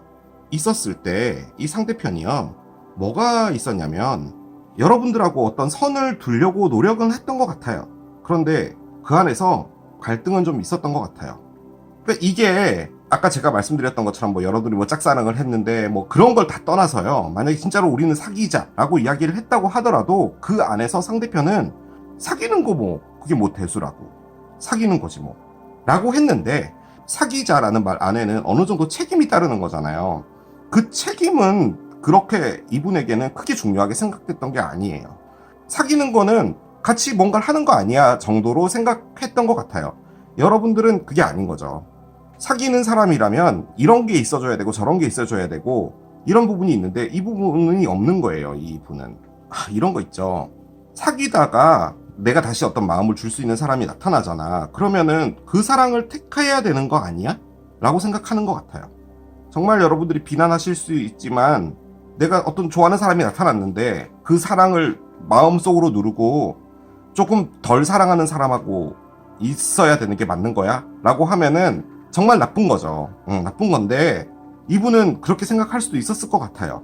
[SPEAKER 1] 있었을 때 이 상대편이요, 뭐가 있었냐면 여러분들하고 어떤 선을 두려고 노력은 했던 것 같아요. 그런데 그 안에서 갈등은 좀 있었던 것 같아요. 그러니까 이게 아까 제가 말씀드렸던 것처럼 뭐 여러분들이 뭐 짝사랑을 했는데 뭐 그런 걸 다 떠나서요, 만약에 진짜로 우리는 사귀자라고 이야기를 했다고 하더라도 그 안에서 상대편은 사귀는 거 뭐 그게 뭐 대수라고, 사귀는 거지 뭐 라고 했는데, 사귀자라는 말 안에는 어느 정도 책임이 따르는 거잖아요. 그 책임은 그렇게 이분에게는 크게 중요하게 생각됐던 게 아니에요. 사귀는 거는 같이 뭔가를 하는 거 아니야 정도로 생각했던 것 같아요. 여러분들은 그게 아닌 거죠. 사귀는 사람이라면 이런 게 있어줘야 되고 저런 게 있어줘야 되고 이런 부분이 있는데 이 부분이 없는 거예요. 이 분은 이런 거 있죠. 사귀다가 내가 다시 어떤 마음을 줄 수 있는 사람이 나타나잖아. 그러면은 그 사랑을 택해야 되는 거 아니야? 라고 생각하는 것 같아요. 정말 여러분들이 비난하실 수 있지만 내가 어떤 좋아하는 사람이 나타났는데 그 사랑을 마음속으로 누르고 조금 덜 사랑하는 사람하고 있어야 되는 게 맞는 거야? 라고 하면은 정말 나쁜 거죠. 나쁜 건데 이분은 그렇게 생각할 수도 있었을 것 같아요.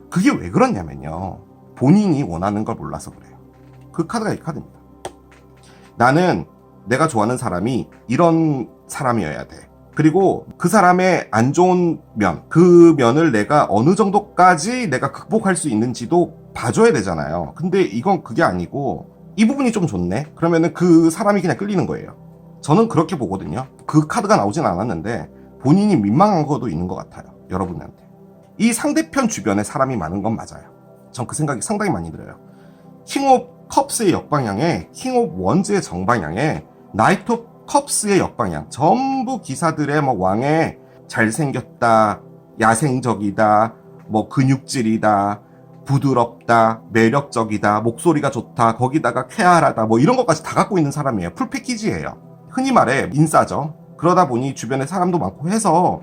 [SPEAKER 1] 그게 왜 그러냐면요, 본인이 원하는 걸 몰라서 그래요. 그 카드가 이 카드입니다. 나는 내가 좋아하는 사람이 이런 사람이어야 돼. 그리고 그 사람의 안 좋은 면, 그 면을 내가 어느 정도까지 내가 극복할 수 있는지도 봐줘야 되잖아요. 근데 이건 그게 아니고 이 부분이 좀 좋네? 그러면은 그 사람이 그냥 끌리는 거예요. 저는 그렇게 보거든요. 그 카드가 나오진 않았는데 본인이 민망한 것도 있는 것 같아요. 여러분한테. 이 상대편 주변에 사람이 많은 건 맞아요. 전 그 생각이 상당히 많이 들어요. 킹 오브 컵스의 역방향에 킹 오브 원즈의 정방향에 나이트 오브 컵스의 역방향, 전부 기사들의 뭐 왕에 잘생겼다, 야생적이다, 뭐 근육질이다, 부드럽다, 매력적이다, 목소리가 좋다, 거기다가 쾌활하다, 뭐 이런 것까지 다 갖고 있는 사람이에요. 풀 패키지예요. 흔히 말해 인싸죠. 그러다 보니 주변에 사람도 많고 해서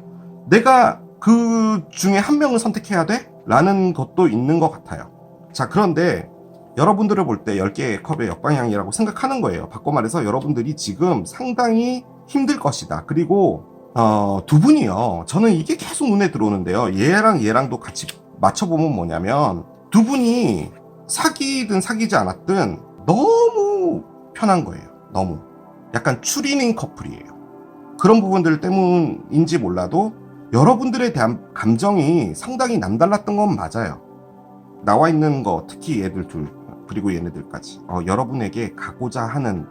[SPEAKER 1] 내가 그 중에 한 명을 선택해야 돼? 라는 것도 있는 것 같아요. 자, 그런데 여러분들을 볼 때 10개의 컵의 역방향이라고 생각하는 거예요. 바꿔 말해서 여러분들이 지금 상당히 힘들 것이다. 그리고 두 분이요, 저는 이게 계속 눈에 들어오는데요, 얘랑 얘랑도 같이 맞춰보면 뭐냐면 두 분이 사귀든 사귀지 않았든 너무 편한 거예요. 너무 약간 추리닝 커플이에요. 그런 부분들 때문인지 몰라도 여러분들에 대한 감정이 상당히 남달랐던 건 맞아요. 나와 있는 거, 특히 얘들 둘, 그리고 얘네들까지 여러분에게 가고자 하는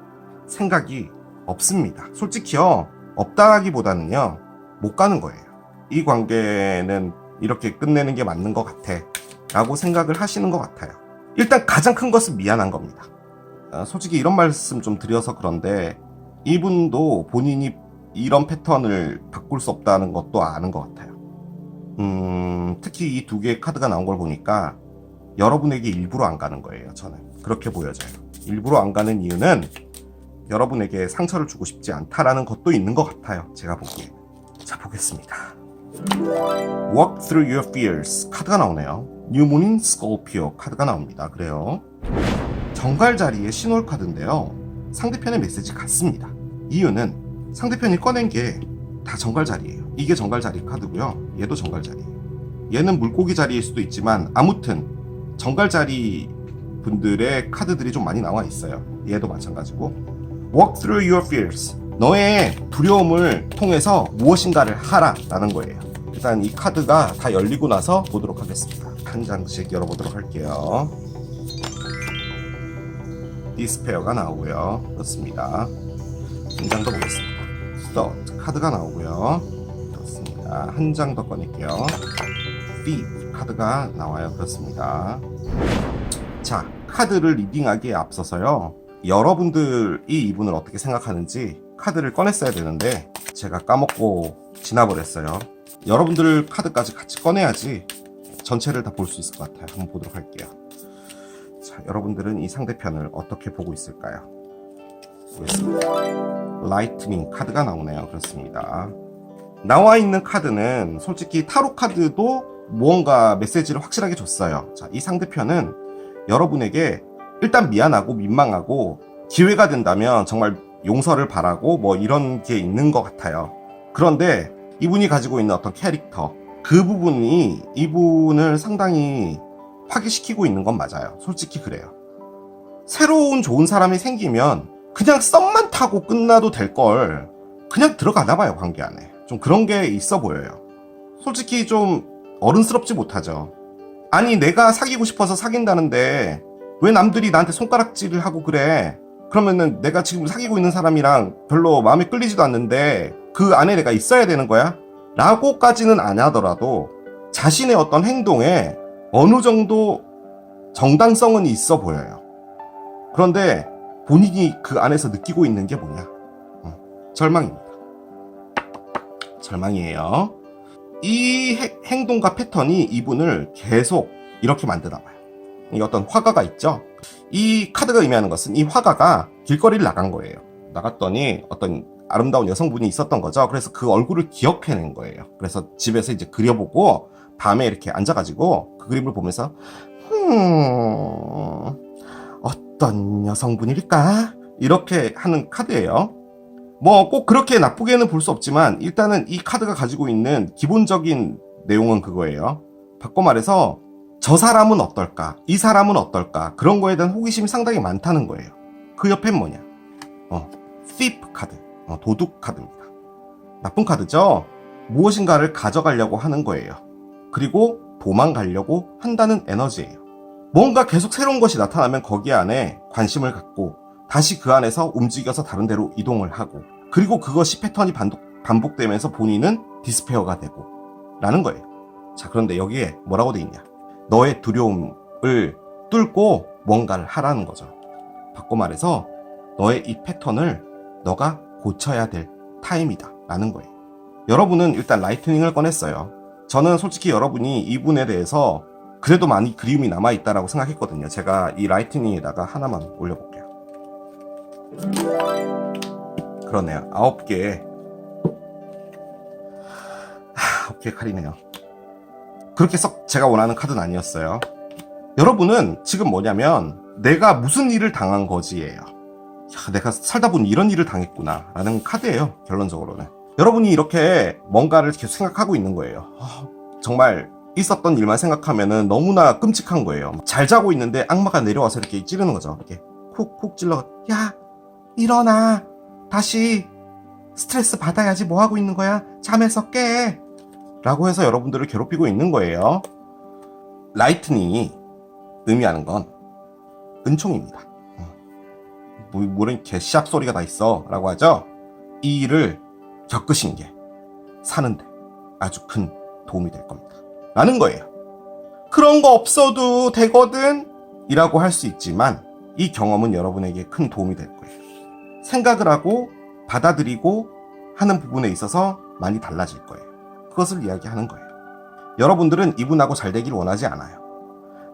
[SPEAKER 1] 생각이 없습니다. 솔직히요, 없다기보다는요, 못 가는 거예요. 이 관계는 이렇게 끝내는 게 맞는 것 같아 라고 생각을 하시는 것 같아요. 일단 가장 큰 것은 미안한 겁니다. 솔직히 이런 말씀 좀 드려서 그런데 이분도 본인이 이런 패턴을 바꿀 수 없다는 것도 아는 것 같아요. 특히 이 두 개의 카드가 나온 걸 보니까 여러분에게 일부러 안 가는 거예요. 저는 그렇게 보여져요. 일부러 안 가는 이유는 여러분에게 상처를 주고 싶지 않다라는 것도 있는 것 같아요. 제가 보기에. 자, 보겠습니다. Walk through your fears 카드가 나오네요. New Moon Scorpio 카드가 나옵니다. 그래요. 정갈 자리의 신월 카드인데요. 상대편의 메시지 같습니다. 이유는 상대편이 꺼낸 게 다 정갈 자리예요. 이게 정갈 자리 카드고요. 얘도 정갈 자리예요. 얘는 물고기 자리일 수도 있지만 아무튼 정갈 자리 분들의 카드들이 좀 많이 나와 있어요. 얘도 마찬가지고. Walk through your fears. 너의 두려움을 통해서 무엇인가를 하라 라는 거예요. 일단 이 카드가 다 열리고 나서 보도록 하겠습니다. 한 장씩 열어보도록 할게요. 디스페어가 나오고요. 그렇습니다. 한 장 더 보겠습니다. Thought 카드가 나오고요. 그렇습니다. 한 장 더 꺼낼게요. Thief 카드가 나와요. 그렇습니다. 자, 카드를 리딩하기에 앞서서요. 여러분들이 이분을 어떻게 생각하는지 카드를 꺼냈어야 되는데 제가 까먹고 지나버렸어요. 여러분들 카드까지 같이 꺼내야지 전체를 다 볼 수 있을 것 같아요. 한번 보도록 할게요. 자, 여러분들은 이 상대편을 어떻게 보고 있을까요? 보겠습니다. 라이트닝 카드가 나오네요. 그렇습니다. 나와 있는 카드는 솔직히 타로 카드도 무언가 메시지를 확실하게 줬어요. 자, 이 상대편은 여러분에게 일단 미안하고 민망하고 기회가 된다면 정말 용서를 바라고 뭐 이런 게 있는 것 같아요. 그런데 이분이 가지고 있는 어떤 캐릭터, 그 부분이 이분을 상당히 파괴시키고 있는 건 맞아요. 솔직히 그래요. 새로운 좋은 사람이 생기면 그냥 썸만 타고 끝나도 될 걸 그냥 들어가나 봐요. 관계 안에 좀 그런 게 있어 보여요. 솔직히 좀 어른스럽지 못하죠. 아니, 내가 사귀고 싶어서 사귄다는데 왜 남들이 나한테 손가락질을 하고 그래? 그러면은 내가 지금 사귀고 있는 사람이랑 별로 마음에 끌리지도 않는데 그 안에 내가 있어야 되는 거야? 라고까지는 안 하더라도 자신의 어떤 행동에 어느 정도 정당성은 있어 보여요. 그런데 본인이 그 안에서 느끼고 있는 게 뭐냐? 절망입니다. 절망이에요. 이 행동과 패턴이 이분을 계속 이렇게 만드나 봐요. 이 어떤 화가가 있죠? 이 카드가 의미하는 것은 이 화가가 길거리를 나간 거예요. 나갔더니 어떤 아름다운 여성분이 있었던 거죠. 그래서 그 얼굴을 기억해낸 거예요. 그래서 집에서 이제 그려보고 밤에 이렇게 앉아가지고 그 그림을 보면서 어떤 여성분일까? 이렇게 하는 카드예요. 뭐 꼭 그렇게 나쁘게는 볼 수 없지만 일단은 이 카드가 가지고 있는 기본적인 내용은 그거예요. 바꿔 말해서 저 사람은 어떨까? 이 사람은 어떨까? 그런 거에 대한 호기심이 상당히 많다는 거예요. 그 옆엔 뭐냐? thief 카드. 도둑 카드입니다. 나쁜 카드죠? 무엇인가를 가져가려고 하는 거예요. 그리고 도망가려고 한다는 에너지예요. 뭔가 계속 새로운 것이 나타나면 거기 안에 관심을 갖고 다시 그 안에서 움직여서 다른 데로 이동을 하고 그리고 그것이 패턴이 반복되면서 본인은 디스페어가 되고 라는 거예요. 자, 그런데 여기에 뭐라고 돼 있냐? 너의 두려움을 뚫고 뭔가를 하라는 거죠. 바꿔 말해서 너의 이 패턴을 너가 고쳐야 될 타임이다 라는 거예요. 여러분은 일단 라이트닝을 꺼냈어요. 저는 솔직히 여러분이 이분에 대해서 그래도 많이 그리움이 남아있다라고 생각했거든요. 제가 이 라이트닝에다가 하나만 올려볼게요. 그러네요. 9개. 9개 칼이네요. 그렇게 썩 제가 원하는 카드는 아니었어요. 여러분은 지금 뭐냐면 내가 무슨 일을 당한 거지예요. 야, 내가 살다 보니 이런 일을 당했구나 라는 카드예요. 결론적으로는 여러분이 이렇게 뭔가를 계속 생각하고 있는 거예요. 정말 있었던 일만 생각하면은 너무나 끔찍한 거예요. 잘 자고 있는데 악마가 내려와서 이렇게 찌르는 거죠. 이렇게 콕콕 찔러. 야, 일어나. 다시 스트레스 받아야지. 뭐 하고 있는 거야? 잠에서 깨. 라고 해서 여러분들을 괴롭히고 있는 거예요. 라이트닝이 의미하는 건 은총입니다. 뭐는 개시합 소리가 다 있어 라고 하죠. 이 일을 겪으신 게 사는데 아주 큰 도움이 될 겁니다 라는 거예요. 그런 거 없어도 되거든 이라고 할 수 있지만 이 경험은 여러분에게 큰 도움이 될 거예요. 생각을 하고 받아들이고 하는 부분에 있어서 많이 달라질 거예요. 그것을 이야기하는 거예요. 여러분들은 이분하고 잘 되길 원하지 않아요.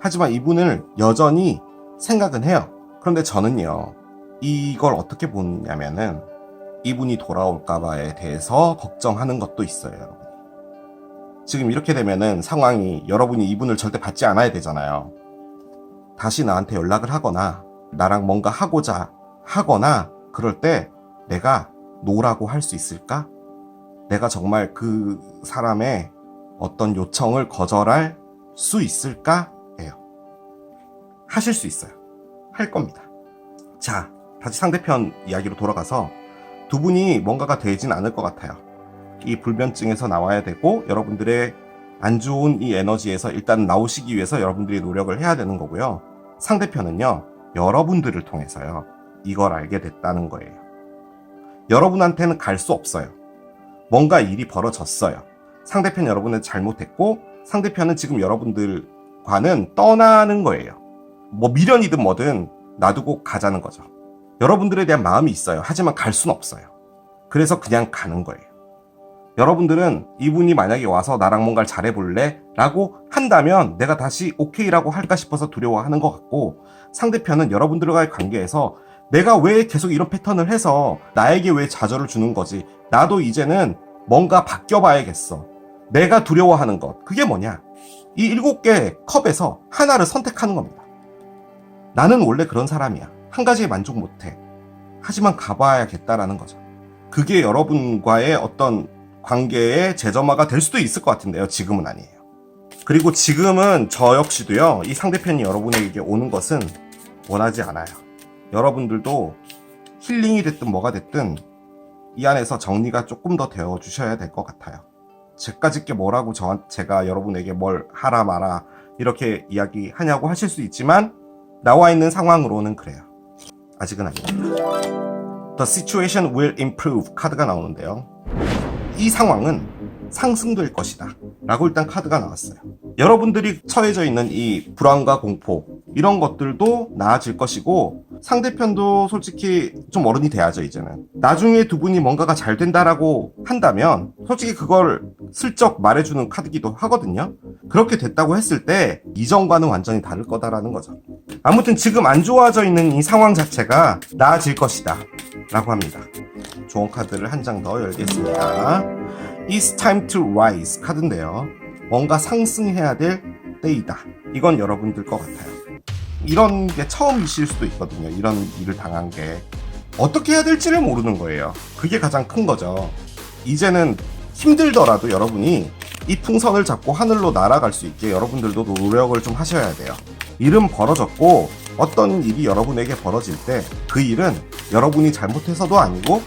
[SPEAKER 1] 하지만 이분을 여전히 생각은 해요. 그런데 저는요, 이걸 어떻게 보냐면은 이분이 돌아올까봐에 대해서 걱정하는 것도 있어요, 여러분. 지금 이렇게 되면은 상황이 여러분이 이분을 절대 받지 않아야 되잖아요. 다시 나한테 연락을 하거나 나랑 뭔가 하고자 하거나 그럴 때 내가 노라고 할 수 있을까? 내가 정말 그 사람의 어떤 요청을 거절할 수 있을까? 예요. 하실 수 있어요. 할 겁니다. 자, 다시 상대편 이야기로 돌아가서 두 분이 뭔가가 되진 않을 것 같아요. 이 불면증에서 나와야 되고 여러분들의 안 좋은 이 에너지에서 일단 나오시기 위해서 여러분들이 노력을 해야 되는 거고요. 상대편은요, 여러분들을 통해서요, 이걸 알게 됐다는 거예요. 여러분한테는 갈 수 없어요. 뭔가 일이 벌어졌어요. 상대편 여러분은 잘못했고 상대편은 지금 여러분들과는 떠나는 거예요. 뭐 미련이든 뭐든 놔두고 가자는 거죠. 여러분들에 대한 마음이 있어요. 하지만 갈 수는 없어요. 그래서 그냥 가는 거예요. 여러분들은 이분이 만약에 와서 나랑 뭔가를 잘해볼래? 라고 한다면 내가 다시 오케이라고 할까 싶어서 두려워하는 것 같고, 상대편은 여러분들과의 관계에서 내가 왜 계속 이런 패턴을 해서 나에게 왜 좌절을 주는 거지? 나도 이제는 뭔가 바뀌어봐야겠어. 내가 두려워하는 것. 그게 뭐냐? 이 7개 컵에서 하나를 선택하는 겁니다. 나는 원래 그런 사람이야. 한 가지에 만족 못해. 하지만 가봐야겠다라는 거죠. 그게 여러분과의 어떤 관계의 재점화가 될 수도 있을 것 같은데요. 지금은 아니에요. 그리고 지금은 저 역시도요, 이 상대편이 여러분에게 오는 것은 원하지 않아요. 여러분들도 힐링이 됐든 뭐가 됐든 이 안에서 정리가 조금 더 되어 주셔야 될 것 같아요. 제까짓게 뭐라고 제가 여러분에게 뭘 하라 마라 이렇게 이야기하냐고 하실 수 있지만 나와 있는 상황으로는 그래요. 아직은 아닙니다. The situation will improve 카드가 나오는데요. 이 상황은 상승될 것이다 라고 일단 카드가 나왔어요. 여러분들이 처해져 있는 이 불안과 공포 이런 것들도 나아질 것이고, 상대편도 솔직히 좀 어른이 돼야죠. 이제는 나중에 두 분이 뭔가가 잘 된다라고 한다면 솔직히 그걸 슬쩍 말해주는 카드기도 하거든요. 그렇게 됐다고 했을 때 이전과는 완전히 다를 거다라는 거죠. 아무튼 지금 안 좋아져 있는 이 상황 자체가 나아질 것이다 라고 합니다. 좋은 카드를 한 장 더 열겠습니다. It's time to rise 카드인데요. 뭔가 상승해야 될 때이다. 이건 여러분들 것 같아요. 이런 게 처음이실 수도 있거든요. 이런 일을 당한 게 어떻게 해야 될지를 모르는 거예요. 그게 가장 큰 거죠. 이제는 힘들더라도 여러분이 이 풍선을 잡고 하늘로 날아갈 수 있게 여러분들도 노력을 좀 하셔야 돼요. 일은 벌어졌고 어떤 일이 여러분에게 벌어질 때 그 일은 여러분이 잘못해서도 아니고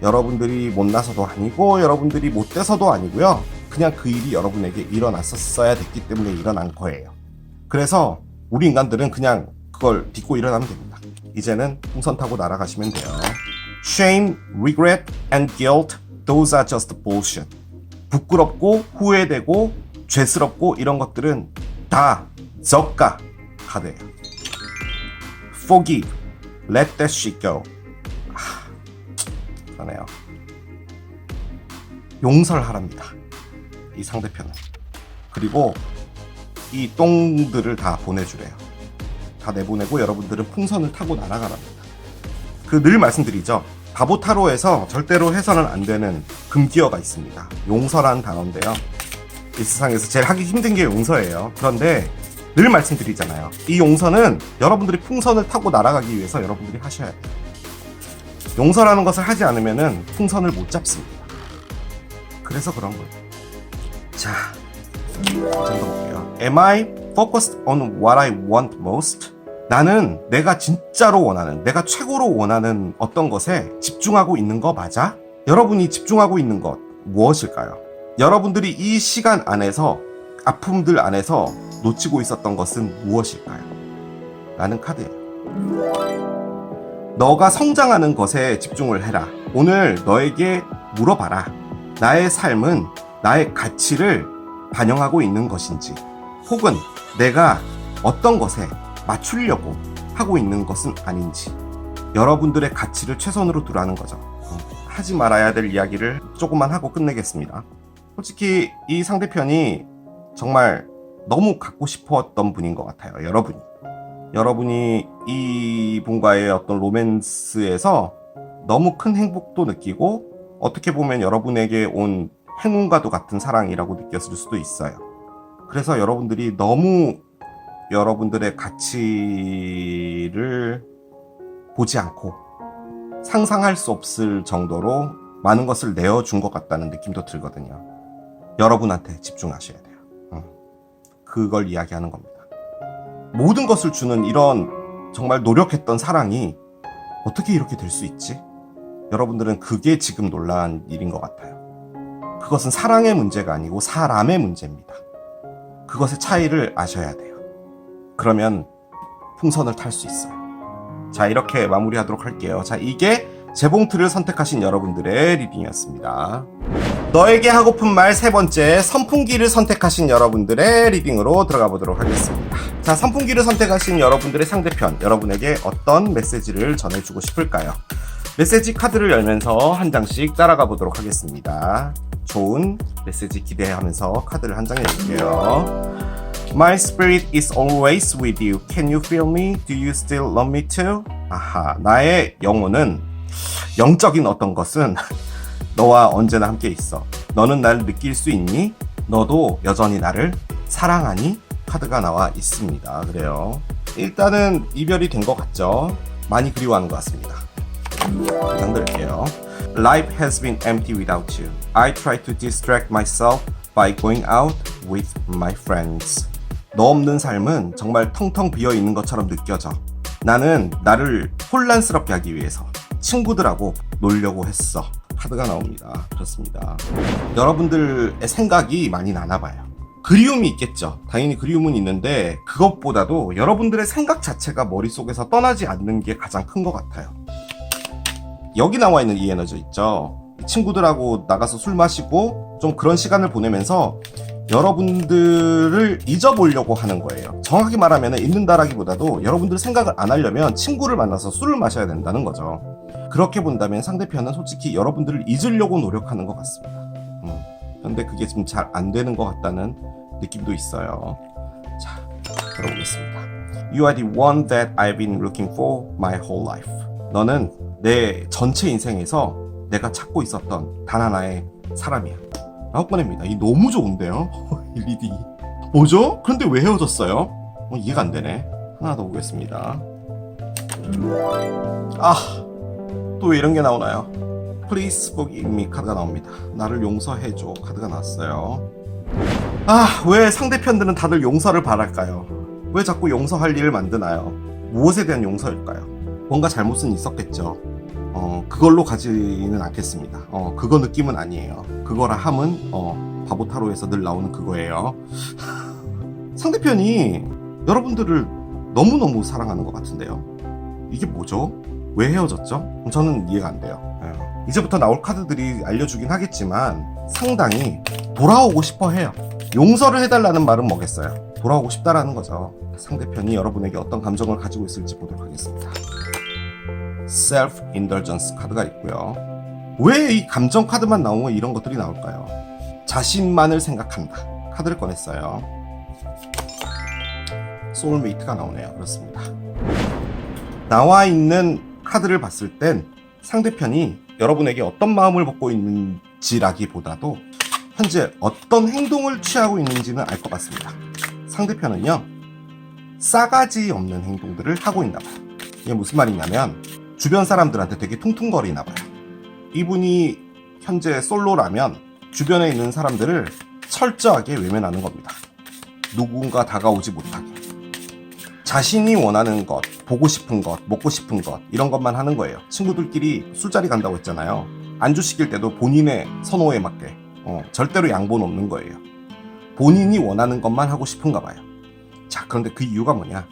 [SPEAKER 1] 여러분들이 못나서도 아니고 여러분들이 못돼서도 아니고요. 그냥 그 일이 여러분에게 일어났었어야 됐기 때문에 일어난 거예요. 그래서 우리 인간들은 그냥 그걸 딛고 일어나면 됩니다. 이제는 풍선 타고 날아가시면 돼요. Shame, regret, and guilt, those are just bullshit. 부끄럽고 후회되고 죄스럽고 이런 것들은 다 저가 카드예요. Forgive, let that shit go. 그러네요. 용서하랍니다. 이 상대편은. 그리고 이 똥들을 다 보내주래요. 다 내보내고 여러분들은 풍선을 타고 날아가랍니다. 그 늘 말씀드리죠. 바보 타로에서 절대로 해서는 안 되는 금기어가 있습니다. 용서라는 단어인데요. 이 세상에서 제일 하기 힘든 게 용서예요. 그런데 늘 말씀드리잖아요. 이 용서는 여러분들이 풍선을 타고 날아가기 위해서 여러분들이 하셔야 돼요. 용서라는 것을 하지 않으면은 풍선을 못 잡습니다. 그래서 그런 거예요. 자, 한번 볼게요. Am I focused on what I want most? 나는 내가 진짜로 원하는, 내가 최고로 원하는 어떤 것에 집중하고 있는 거 맞아? 여러분이 집중하고 있는 것 무엇일까요? 여러분들이 이 시간 안에서, 아픔들 안에서 놓치고 있었던 것은 무엇일까요? 라는 카드예요. 너가 성장하는 것에 집중을 해라. 오늘 너에게 물어봐라. 나의 삶은 나의 가치를 반영하고 있는 것인지, 혹은 내가 어떤 것에 맞추려고 하고 있는 것은 아닌지, 여러분들의 가치를 최선으로 두라는 거죠. 하지 말아야 될 이야기를 조금만 하고 끝내겠습니다. 솔직히 이 상대편이 정말 너무 갖고 싶었던 분인 것 같아요. 여러분이 이분과의 어떤 로맨스에서 너무 큰 행복도 느끼고 어떻게 보면 여러분에게 온 행운과도 같은 사랑이라고 느꼈을 수도 있어요. 그래서 여러분들이 너무 여러분들의 가치를 보지 않고 상상할 수 없을 정도로 많은 것을 내어준 것 같다는 느낌도 들거든요. 여러분한테 집중하셔야 돼요. 그걸 이야기하는 겁니다. 모든 것을 주는 이런 정말 노력했던 사랑이 어떻게 이렇게 될 수 있지? 여러분들은 그게 지금 놀라운 일인 것 같아요. 그것은 사랑의 문제가 아니고 사람의 문제입니다. 그것의 차이를 아셔야 돼요. 그러면 풍선을 탈 수 있어요. 자, 이렇게 마무리하도록 할게요. 자, 이게 재봉틀을 선택하신 여러분들의 리딩이었습니다. 너에게 하고픈 말 세 번째, 선풍기를 선택하신 여러분들의 리딩으로 들어가 보도록 하겠습니다. 자, 선풍기를 선택하신 여러분들의 상대편, 여러분에게 어떤 메시지를 전해주고 싶을까요? 메시지 카드를 열면서 한 장씩 따라가 보도록 하겠습니다. 좋은 메시지 기대하면서 카드를 한 장 열게요. My spirit is always with you. Can you feel me? Do you still love me too? 아하, 나의 영혼은, 영적인 어떤 것은 너와 언제나 함께 있어. 너는 날 느낄 수 있니? 너도 여전히 나를 사랑하니? 카드가 나와 있습니다. 그래요. 일단은 이별이 된 것 같죠? 많이 그리워하는 것 같습니다. 장 들게요. Life has been empty without you. I try to distract myself by going out with my friends. 너 없는 삶은 정말 텅텅 비어 있는 것처럼 느껴져. 나는 나를 혼란스럽게 하기 위해서 친구들하고 놀려고 했어. 카드가 나옵니다. 그렇습니다. 여러분들의 생각이 많이 나나봐요. 그리움이 있겠죠. 당연히 그리움은 있는데 그것보다도 여러분들의 생각 자체가 머릿속에서 떠나지 않는 게 가장 큰 것 같아요. 여기 나와 있는 이 에너지 있죠. 친구들하고 나가서 술 마시고 좀 그런 시간을 보내면서 여러분들을 잊어보려고 하는 거예요. 정확히 말하면 잊는다라기보다도 여러분들 생각을 안 하려면 친구를 만나서 술을 마셔야 된다는 거죠. 그렇게 본다면 상대편은 솔직히 여러분들을 잊으려고 노력하는 것 같습니다. 그런데 그게 지금 잘 안 되는 것 같다는 느낌도 있어요. 자, 들어보겠습니다. You are the one that I've been looking for my whole life. 너는 내 전체 인생에서 내가 찾고 있었던 단 하나의 사람이야. 라고 꺼냅니다. 이 너무 좋은데요? 이 리딩이. 뭐죠? 그런데 왜 헤어졌어요? 이해가 안 되네. 하나 더 보겠습니다. 또 왜 이런 게 나오나요? Please forgive me 카드가 나옵니다. 나를 용서해줘 카드가 나왔어요. 왜 상대편들은 다들 용서를 바랄까요? 왜 자꾸 용서할 일을 만드나요? 무엇에 대한 용서일까요? 뭔가 잘못은 있었겠죠. 그걸로 가지는 않겠습니다. 그거 느낌은 아니에요. 그거라 함은 바보 타로에서 늘 나오는 그거예요. 상대편이 여러분들을 너무너무 사랑하는 것 같은데요. 이게 뭐죠? 왜 헤어졌죠? 저는 이해가 안 돼요. 이제부터 나올 카드들이 알려주긴 하겠지만 상당히 돌아오고 싶어 해요. 용서를 해달라는 말은 뭐겠어요? 돌아오고 싶다라는 거죠. 상대편이 여러분에게 어떤 감정을 가지고 있을지 보도록 하겠습니다. Self-indulgence 카드가 있고요. 왜 이 감정 카드만 나오면 이런 것들이 나올까요? 자신만을 생각한다 카드를 꺼냈어요. 소울메이트가 나오네요. 그렇습니다. 나와 있는 카드를 봤을 땐 상대편이 여러분에게 어떤 마음을 먹고 있는지라기보다도 현재 어떤 행동을 취하고 있는지는 알 것 같습니다. 상대편은요, 싸가지 없는 행동들을 하고 있나 봐요. 이게 무슨 말이냐면 주변 사람들한테 되게 퉁퉁거리나 봐요. 이분이 현재 솔로라면 주변에 있는 사람들을 철저하게 외면하는 겁니다. 누군가 다가오지 못하게. 자신이 원하는 것, 보고 싶은 것, 먹고 싶은 것 이런 것만 하는 거예요. 친구들끼리 술자리 간다고 했잖아요. 안주 시킬 때도 본인의 선호에 맞게 절대로 양보는 없는 거예요. 본인이 원하는 것만 하고 싶은가 봐요. 자, 그런데 그 이유가 뭐냐?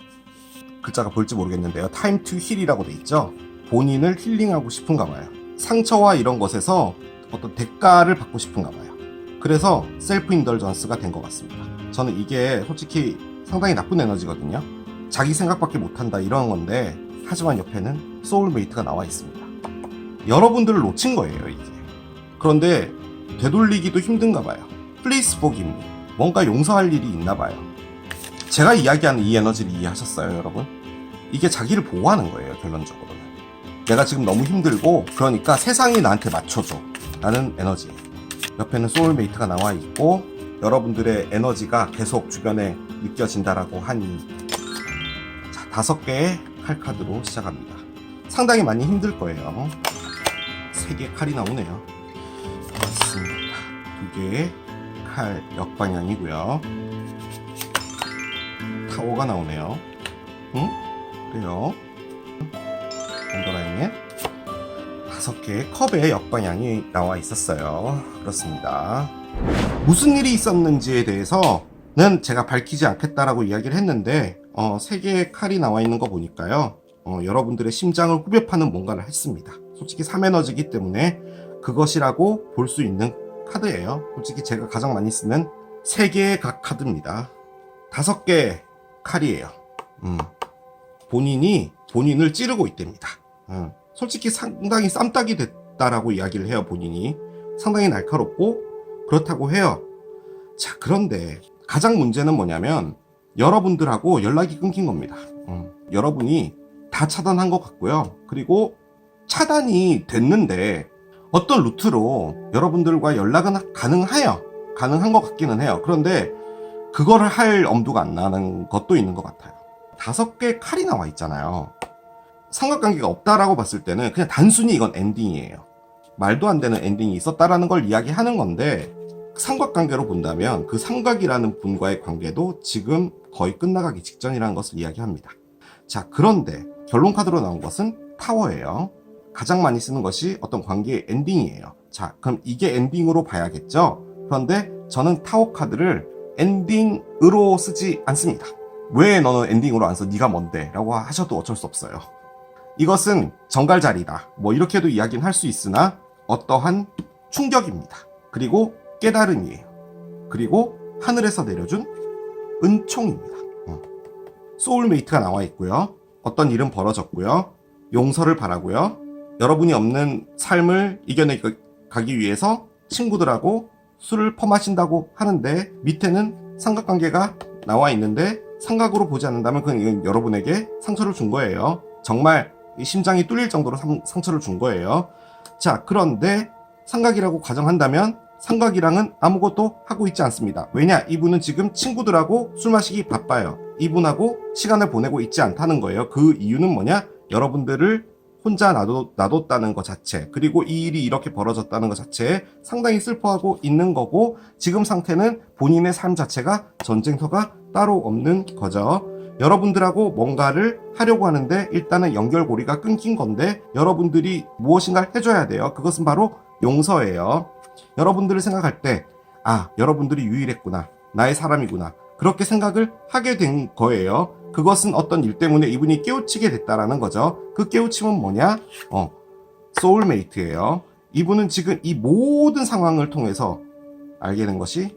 [SPEAKER 1] 글자가 볼지 모르겠는데요. Time to heal이라고 돼 있죠. 본인을 힐링하고 싶은가 봐요. 상처와 이런 것에서 어떤 대가를 받고 싶은가 봐요. 그래서 셀프 인덜전스가 된 것 같습니다. 저는 이게 솔직히 상당히 나쁜 에너지거든요. 자기 생각밖에 못한다 이런 건데 하지만 옆에는 소울메이트가 나와 있습니다. 여러분들을 놓친 거예요 이게. 그런데 되돌리기도 힘든가 봐요. Please forgive me. 뭔가 용서할 일이 있나 봐요. 제가 이야기하는 이 에너지를 이해하셨어요, 여러분? 이게 자기를 보호하는 거예요, 결론적으로는. 내가 지금 너무 힘들고 그러니까 세상이 나한테 맞춰줘 라는 에너지. 옆에는 소울메이트가 나와 있고 여러분들의 에너지가 계속 주변에 느껴진다라고 하니, 자, 5개의 칼 카드로 시작합니다. 상당히 많이 힘들 거예요. 3개의 칼이 나오네요. 맞습니다. 2개의 칼 역방향이고요. 타워가 나오네요. 응? 그래요. 엔더라인에 5개의 컵의 역방향이 나와 있었어요. 그렇습니다. 무슨 일이 있었는지에 대해서는 제가 밝히지 않겠다라고 이야기를 했는데 3개의 칼이 나와 있는 거 보니까요. 여러분들의 심장을 후벼 파는 뭔가를 했습니다. 솔직히 3에너지이기 때문에 그것이라고 볼 수 있는 카드예요. 솔직히 제가 가장 많이 쓰는 3개의 각 카드입니다. 5개의 칼이에요. 본인이 본인을 찌르고 있답니다. 솔직히 상당히 쌈딱이 됐다라고 이야기를 해요. 본인이 상당히 날카롭고 그렇다고 해요. 자, 그런데 가장 문제는 뭐냐면 여러분들하고 연락이 끊긴 겁니다. 여러분이 다 차단한 것 같고요. 그리고 차단이 됐는데 어떤 루트로 여러분들과 연락은 가능한 것 같기는 해요. 그런데 그거를 할 엄두가 안 나는 것도 있는 것 같아요. 5개의 칼이 나와 있잖아요. 삼각관계가 없다라고 봤을 때는 그냥 단순히 이건 엔딩이에요. 말도 안 되는 엔딩이 있었다라는 걸 이야기하는 건데, 삼각관계로 본다면 그 삼각이라는 분과의 관계도 지금 거의 끝나가기 직전이라는 것을 이야기합니다. 자, 그런데 결론 카드로 나온 것은 타워예요. 가장 많이 쓰는 것이 어떤 관계의 엔딩이에요. 자, 그럼 이게 엔딩으로 봐야겠죠? 그런데 저는 타워 카드를 엔딩으로 쓰지 않습니다. 왜 너는 엔딩으로 안 써? 네가 뭔데? 라고 하셔도 어쩔 수 없어요. 이것은 정갈자리다, 뭐 이렇게도 이야기는 할 수 있으나 어떠한 충격입니다. 그리고 깨달음이에요. 그리고 하늘에서 내려준 은총입니다. 소울메이트가 나와 있고요. 어떤 일은 벌어졌고요. 용서를 바라고요. 여러분이 없는 삶을 이겨내가기 위해서 친구들하고 술을 퍼마신다고 하는데 밑에는 삼각관계가 나와 있는데, 삼각으로 보지 않는다면 그건 여러분에게 상처를 준 거예요. 정말 심장이 뚫릴 정도로 상처를 준 거예요. 자, 그런데 삼각이라고 가정한다면 삼각이랑은 아무것도 하고 있지 않습니다. 왜냐? 이분은 지금 친구들하고 술 마시기 바빠요. 이분하고 시간을 보내고 있지 않다는 거예요. 그 이유는 뭐냐? 여러분들을 혼자 놔뒀다는 것 자체, 그리고 이 일이 이렇게 벌어졌다는 것 자체에 상당히 슬퍼하고 있는 거고, 지금 상태는 본인의 삶 자체가 전쟁터가 따로 없는 거죠. 여러분들하고 뭔가를 하려고 하는데 일단은 연결고리가 끊긴 건데 여러분들이 무엇인가를 해줘야 돼요. 그것은 바로 용서예요. 여러분들을 생각할 때, 아, 여러분들이 유일했구나, 나의 사람이구나, 그렇게 생각을 하게 된 거예요. 그것은 어떤 일 때문에 이분이 깨우치게 됐다라는 거죠. 그 깨우침은 뭐냐? 소울메이트예요. 이분은 지금 이 모든 상황을 통해서 알게 된 것이,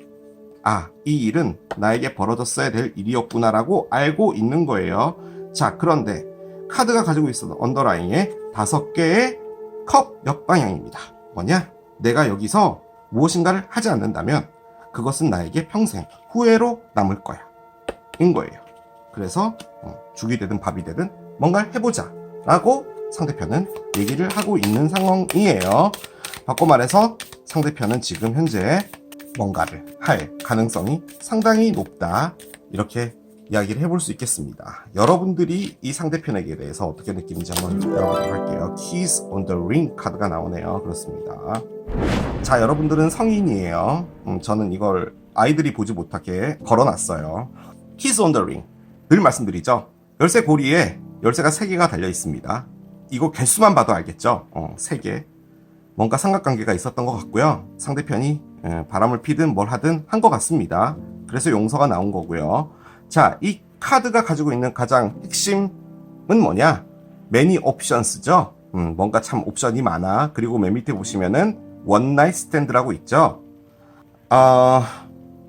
[SPEAKER 1] 아, 이 일은 나에게 벌어졌어야 될 일이었구나라고 알고 있는 거예요. 자, 그런데 카드가 가지고 있어도 언더라인에 5개의 컵 역방향입니다. 뭐냐? 내가 여기서 무엇인가를 하지 않는다면 그것은 나에게 평생 후회로 남을 거야 인 거예요. 그래서 죽이 되든 밥이 되든 뭔가를 해보자 라고 상대편은 얘기를 하고 있는 상황이에요. 바꿔 말해서 상대편은 지금 현재 뭔가를 할 가능성이 상당히 높다, 이렇게 이야기를 해볼 수 있겠습니다. 여러분들이 이 상대편에게 대해서 어떻게 느끼는지 한번 열어보도록 할게요. Keys on the Ring 카드가 나오네요. 그렇습니다. 자, 여러분들은 성인이에요. 저는 이걸 아이들이 보지 못하게 걸어놨어요. Keys on the Ring, 늘 말씀드리죠. 열쇠 고리에 열쇠가 3개가 달려 있습니다. 이거 개수만 봐도 알겠죠? 3개. 뭔가 삼각관계가 있었던 것 같고요. 상대편이 바람을 피든 뭘 하든 한 것 같습니다. 그래서 용서가 나온 거고요. 자, 이 카드가 가지고 있는 가장 핵심은 뭐냐? Many options죠. 뭔가 참 옵션이 많아. 그리고 맨 밑에 보시면은 One Night Stand라고 있죠.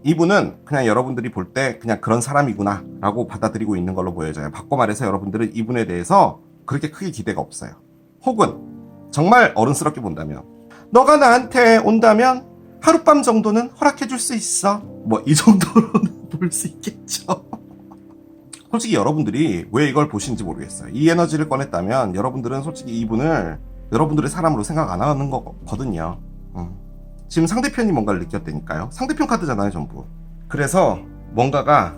[SPEAKER 1] 이분은 그냥 여러분들이 볼 때 그냥 그런 사람이구나 라고 받아들이고 있는 걸로 보여져요. 바꿔 말해서 여러분들은 이분에 대해서 그렇게 크게 기대가 없어요. 혹은 정말 어른스럽게 본다면, 너가 나한테 온다면 하룻밤 정도는 허락해줄 수 있어. 뭐 이 정도로는 볼 수 있겠죠. 솔직히 여러분들이 왜 이걸 보시는지 모르겠어요. 이 에너지를 꺼냈다면 여러분들은 솔직히 이분을 여러분들의 사람으로 생각 안 하는 거거든요. 지금 상대편이 뭔가를 느꼈다니까요. 상대편 카드잖아요, 전부. 그래서 뭔가가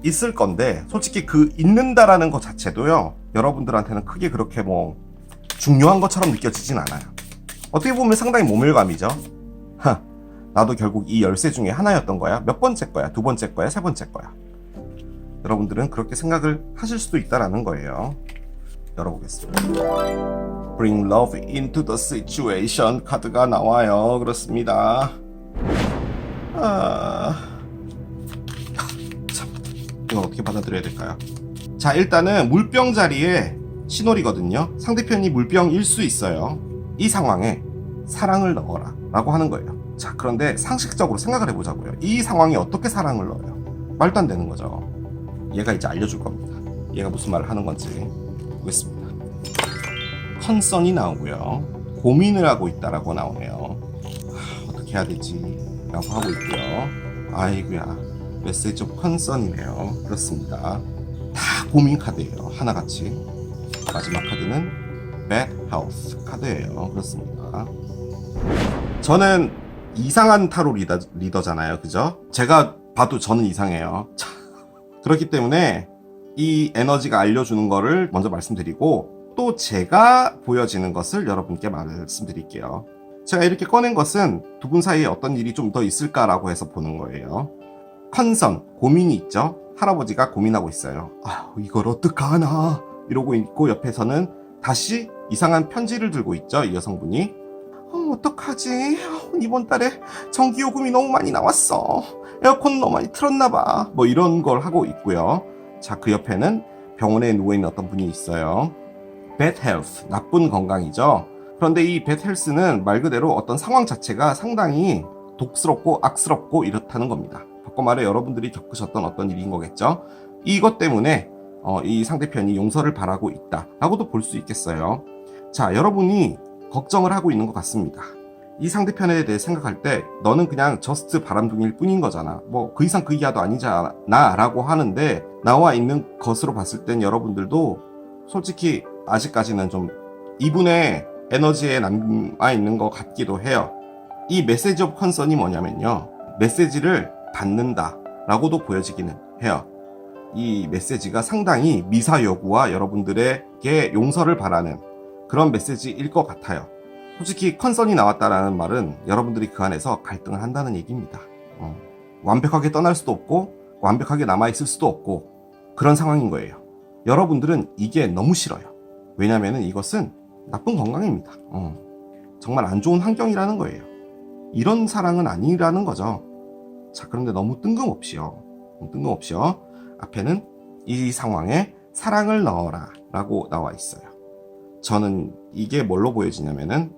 [SPEAKER 1] 있을 건데 솔직히 그 있는다라는 것 자체도요, 여러분들한테는 크게 그렇게 뭐 중요한 것처럼 느껴지진 않아요. 어떻게 보면 상당히 모멸감이죠. 나도 결국 이 열쇠 중에 하나였던 거야. 몇 번째 거야? 두 번째 거야? 세 번째 거야? 여러분들은 그렇게 생각을 하실 수도 있다라는 거예요. 열어보겠습니다. Bring love into the situation 카드가 나와요. 그렇습니다. 참, 이건 어떻게 받아들여야 될까요? 자, 일단은 물병 자리에 신홀이거든요. 상대편이 물병일 수 있어요. 이 상황에 사랑을 넣어라 라고 하는 거예요. 자, 그런데 상식적으로 생각을 해보자고요. 이 상황에 어떻게 사랑을 넣어요? 말도 안 되는 거죠. 얘가 이제 알려줄 겁니다. 얘가 무슨 말을 하는 건지 보겠습니다. 컨선이 나오고요. 고민을 하고 있다라고 나오네요. 어떻게 해야 되지? 라고 하고 있고요. 아이고야, 메시지 오브 컨선이네요. 그렇습니다. 다 고민 카드예요. 하나같이. 마지막 카드는 Bad Health 카드예요. 그렇습니다. 저는 이상한 타로 리더잖아요. 그죠? 제가 봐도 저는 이상해요. 그렇기 때문에 이 에너지가 알려주는 거를 먼저 말씀드리고, 또 제가 보여지는 것을 여러분께 말씀드릴게요. 제가 이렇게 꺼낸 것은 두 분 사이에 어떤 일이 좀 더 있을까라고 해서 보는 거예요. 컨선, 고민이 있죠? 할아버지가 고민하고 있어요. 이걸 어떡하나 이러고 있고, 옆에서는 다시 이상한 편지를 들고 있죠, 이 여성분이. 어떡하지? 이번 달에 전기요금이 너무 많이 나왔어. 에어컨 너무 많이 틀었나봐. 뭐 이런 걸 하고 있고요. 자, 그 옆에는 병원에 누워있는 어떤 분이 있어요. Bad health, 나쁜 건강이죠. 그런데 이 bad health는 말 그대로 어떤 상황 자체가 상당히 독스럽고 악스럽고 이렇다는 겁니다. 바꿔 말해 여러분들이 겪으셨던 어떤 일인 거겠죠. 이것 때문에 이 상대편이 용서를 바라고 있다라고도 볼 수 있겠어요. 자, 여러분이 걱정을 하고 있는 것 같습니다. 이 상대편에 대해 생각할 때 너는 그냥 저스트 바람둥이일 뿐인 거잖아. 뭐 그 이상 그 이하도 아니잖아 라고 하는데, 나와 있는 것으로 봤을 땐 여러분들도 솔직히 아직까지는 좀 이분의 에너지에 남아있는 것 같기도 해요. 이 메시지 오브 컨선이 뭐냐면요, 메시지를 받는다 라고도 보여지기는 해요. 이 메시지가 상당히 미사 여구와 여러분들에게 용서를 바라는 그런 메시지일 것 같아요. 솔직히 컨선이 나왔다라는 말은 여러분들이 그 안에서 갈등을 한다는 얘기입니다. 완벽하게 떠날 수도 없고 완벽하게 남아있을 수도 없고 그런 상황인 거예요. 여러분들은 이게 너무 싫어요. 왜냐면은 이것은 나쁜 건강입니다. 정말 안 좋은 환경이라는 거예요. 이런 사랑은 아니라는 거죠. 자, 그런데 너무 뜬금없이요. 앞에는 이 상황에 사랑을 넣어라 라고 나와 있어요. 저는 이게 뭘로 보여지냐면은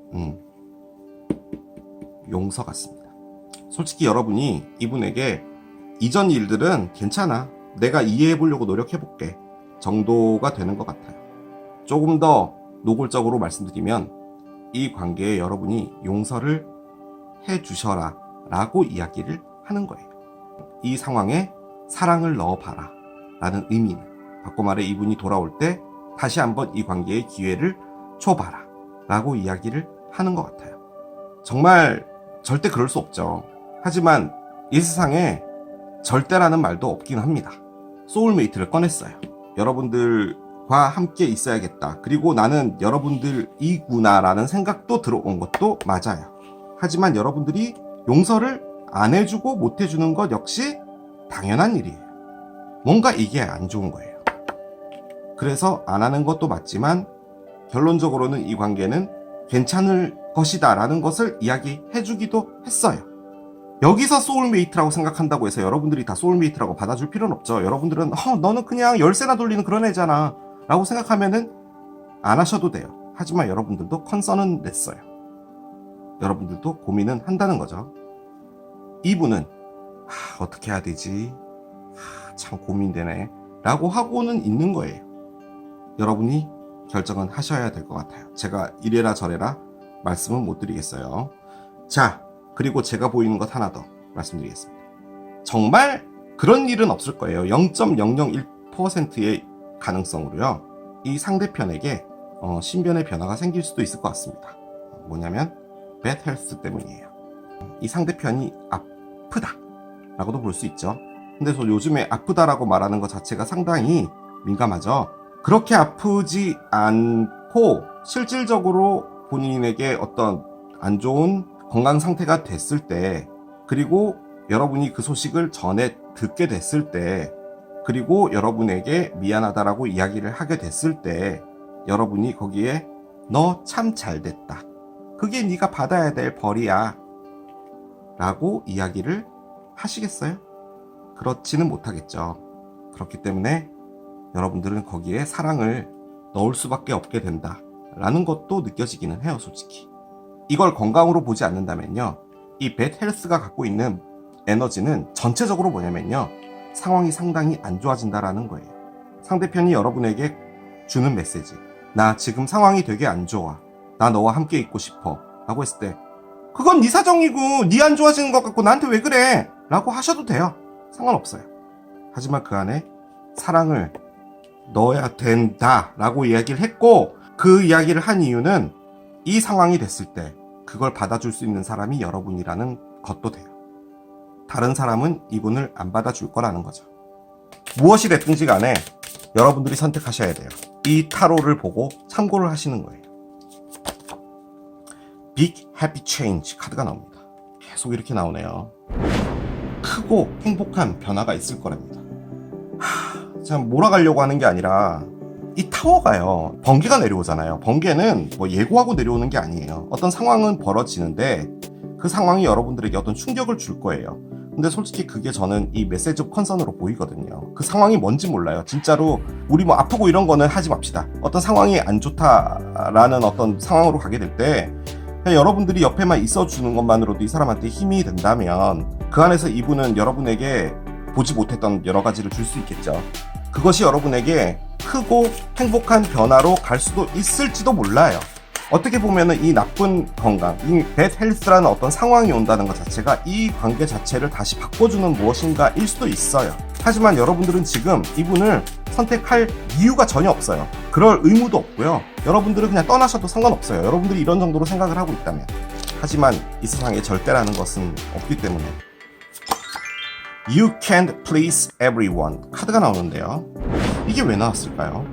[SPEAKER 1] 용서 같습니다. 솔직히 여러분이 이분에게 이전 일들은 괜찮아, 내가 이해해 보려고 노력해 볼게 정도가 되는 것 같아요. 조금 더 노골적으로 말씀드리면 이 관계에 여러분이 용서를 해 주셔라 라고 이야기를 하는 거예요. 이 상황에 사랑을 넣어봐라 라는 의미는, 바꿔 말해 이분이 돌아올 때 다시 한번 이 관계의 기회를 줘봐라 라고 이야기를 하는 것 같아요. 정말 절대 그럴 수 없죠. 하지만 이 세상에 절대라는 말도 없긴 합니다. 소울메이트를 꺼냈어요. 여러분들과 함께 있어야겠다, 그리고 나는 여러분들이구나 라는 생각도 들어온 것도 맞아요. 하지만 여러분들이 용서를 안 해주고 못 해주는 것 역시 당연한 일이에요. 뭔가 이게 안 좋은 거예요. 그래서 안 하는 것도 맞지만 결론적으로는 이 관계는 괜찮을 것이다 라는 것을 이야기해 주기도 했어요. 여기서 소울메이트라고 생각한다고 해서 여러분들이 다 소울메이트라고 받아줄 필요는 없죠. 여러분들은 너는 그냥 열쇠나 돌리는 그런 애잖아 라고 생각하면은 안 하셔도 돼요. 하지만 여러분들도 컨선은 냈어요. 여러분들도 고민은 한다는 거죠. 이분은 어떻게 해야 되지? 참 고민되네 라고 하고는 있는 거예요. 여러분이 결정은 하셔야 될 것 같아요. 제가 이래라 저래라 말씀은 못 드리겠어요. 자, 그리고 제가 보이는 것 하나 더 말씀드리겠습니다. 정말 그런 일은 없을 거예요. 0.001%의 가능성으로요. 이 상대편에게 신변의 변화가 생길 수도 있을 것 같습니다. 뭐냐면 bad health 때문이에요. 이 상대편이 아프다 라고도 볼 수 있죠. 근데 요즘에 아프다라고 말하는 것 자체가 상당히 민감하죠. 그렇게 아프지 않고 실질적으로 본인에게 어떤 안 좋은 건강 상태가 됐을 때, 그리고 여러분이 그 소식을 전에 듣게 됐을 때, 그리고 여러분에게 미안하다라고 이야기를 하게 됐을 때, 여러분이 거기에 너 참 잘됐다, 그게 네가 받아야 될 벌이야 라고 이야기를 하시겠어요? 그렇지는 못하겠죠. 그렇기 때문에 여러분들은 거기에 사랑을 넣을 수밖에 없게 된다 라는 것도 느껴지기는 해요. 솔직히 이걸 건강으로 보지 않는다면요, 이 bad health가 갖고 있는 에너지는 전체적으로 뭐냐면요, 상황이 상당히 안 좋아진다라는 거예요. 상대편이 여러분에게 주는 메시지, 나 지금 상황이 되게 안 좋아, 나 너와 함께 있고 싶어 라고 했을 때, 그건 네 사정이고 네 안 좋아지는 것 같고 나한테 왜 그래 라고 하셔도 돼요. 상관없어요. 하지만 그 안에 사랑을 넣어야 된다 라고 이야기를 했고, 그 이야기를 한 이유는 이 상황이 됐을 때 그걸 받아줄 수 있는 사람이 여러분이라는 것도 돼요. 다른 사람은 이분을 안 받아줄 거라는 거죠. 무엇이 됐든지 간에 여러분들이 선택하셔야 돼요. 이 타로를 보고 참고를 하시는 거예요. Big Happy Change 카드가 나옵니다. 계속 이렇게 나오네요. 크고 행복한 변화가 있을 거랍니다. 제가 몰아가려고 하는 게 아니라, 이 타워가요, 번개가 내려오잖아요. 번개는 뭐 예고하고 내려오는 게 아니에요. 어떤 상황은 벌어지는데 그 상황이 여러분들에게 어떤 충격을 줄 거예요. 근데 솔직히 그게 저는 이 메시지 오브 컨선으로 보이거든요. 그 상황이 뭔지 몰라요. 진짜로 우리 뭐 아프고 이런 거는 하지 맙시다. 어떤 상황이 안 좋다라는 어떤 상황으로 가게 될 때 그냥 여러분들이 옆에만 있어주는 것만으로도 이 사람한테 힘이 된다면, 그 안에서 이분은 여러분에게 보지 못했던 여러 가지를 줄 수 있겠죠. 그것이 여러분에게 크고 행복한 변화로 갈 수도 있을지도 몰라요. 어떻게 보면은 이 나쁜 건강, 이 bad health라는 어떤 상황이 온다는 것 자체가 이 관계 자체를 다시 바꿔주는 무엇인가일 수도 있어요. 하지만 여러분들은 지금 이분을 선택할 이유가 전혀 없어요. 그럴 의무도 없고요. 여러분들은 그냥 떠나셔도 상관없어요. 여러분들이 이런 정도로 생각을 하고 있다면. 하지만 이 세상에 절대라는 것은 없기 때문에. You can't please everyone 카드가 나오는데요. 이게 왜 나왔을까요?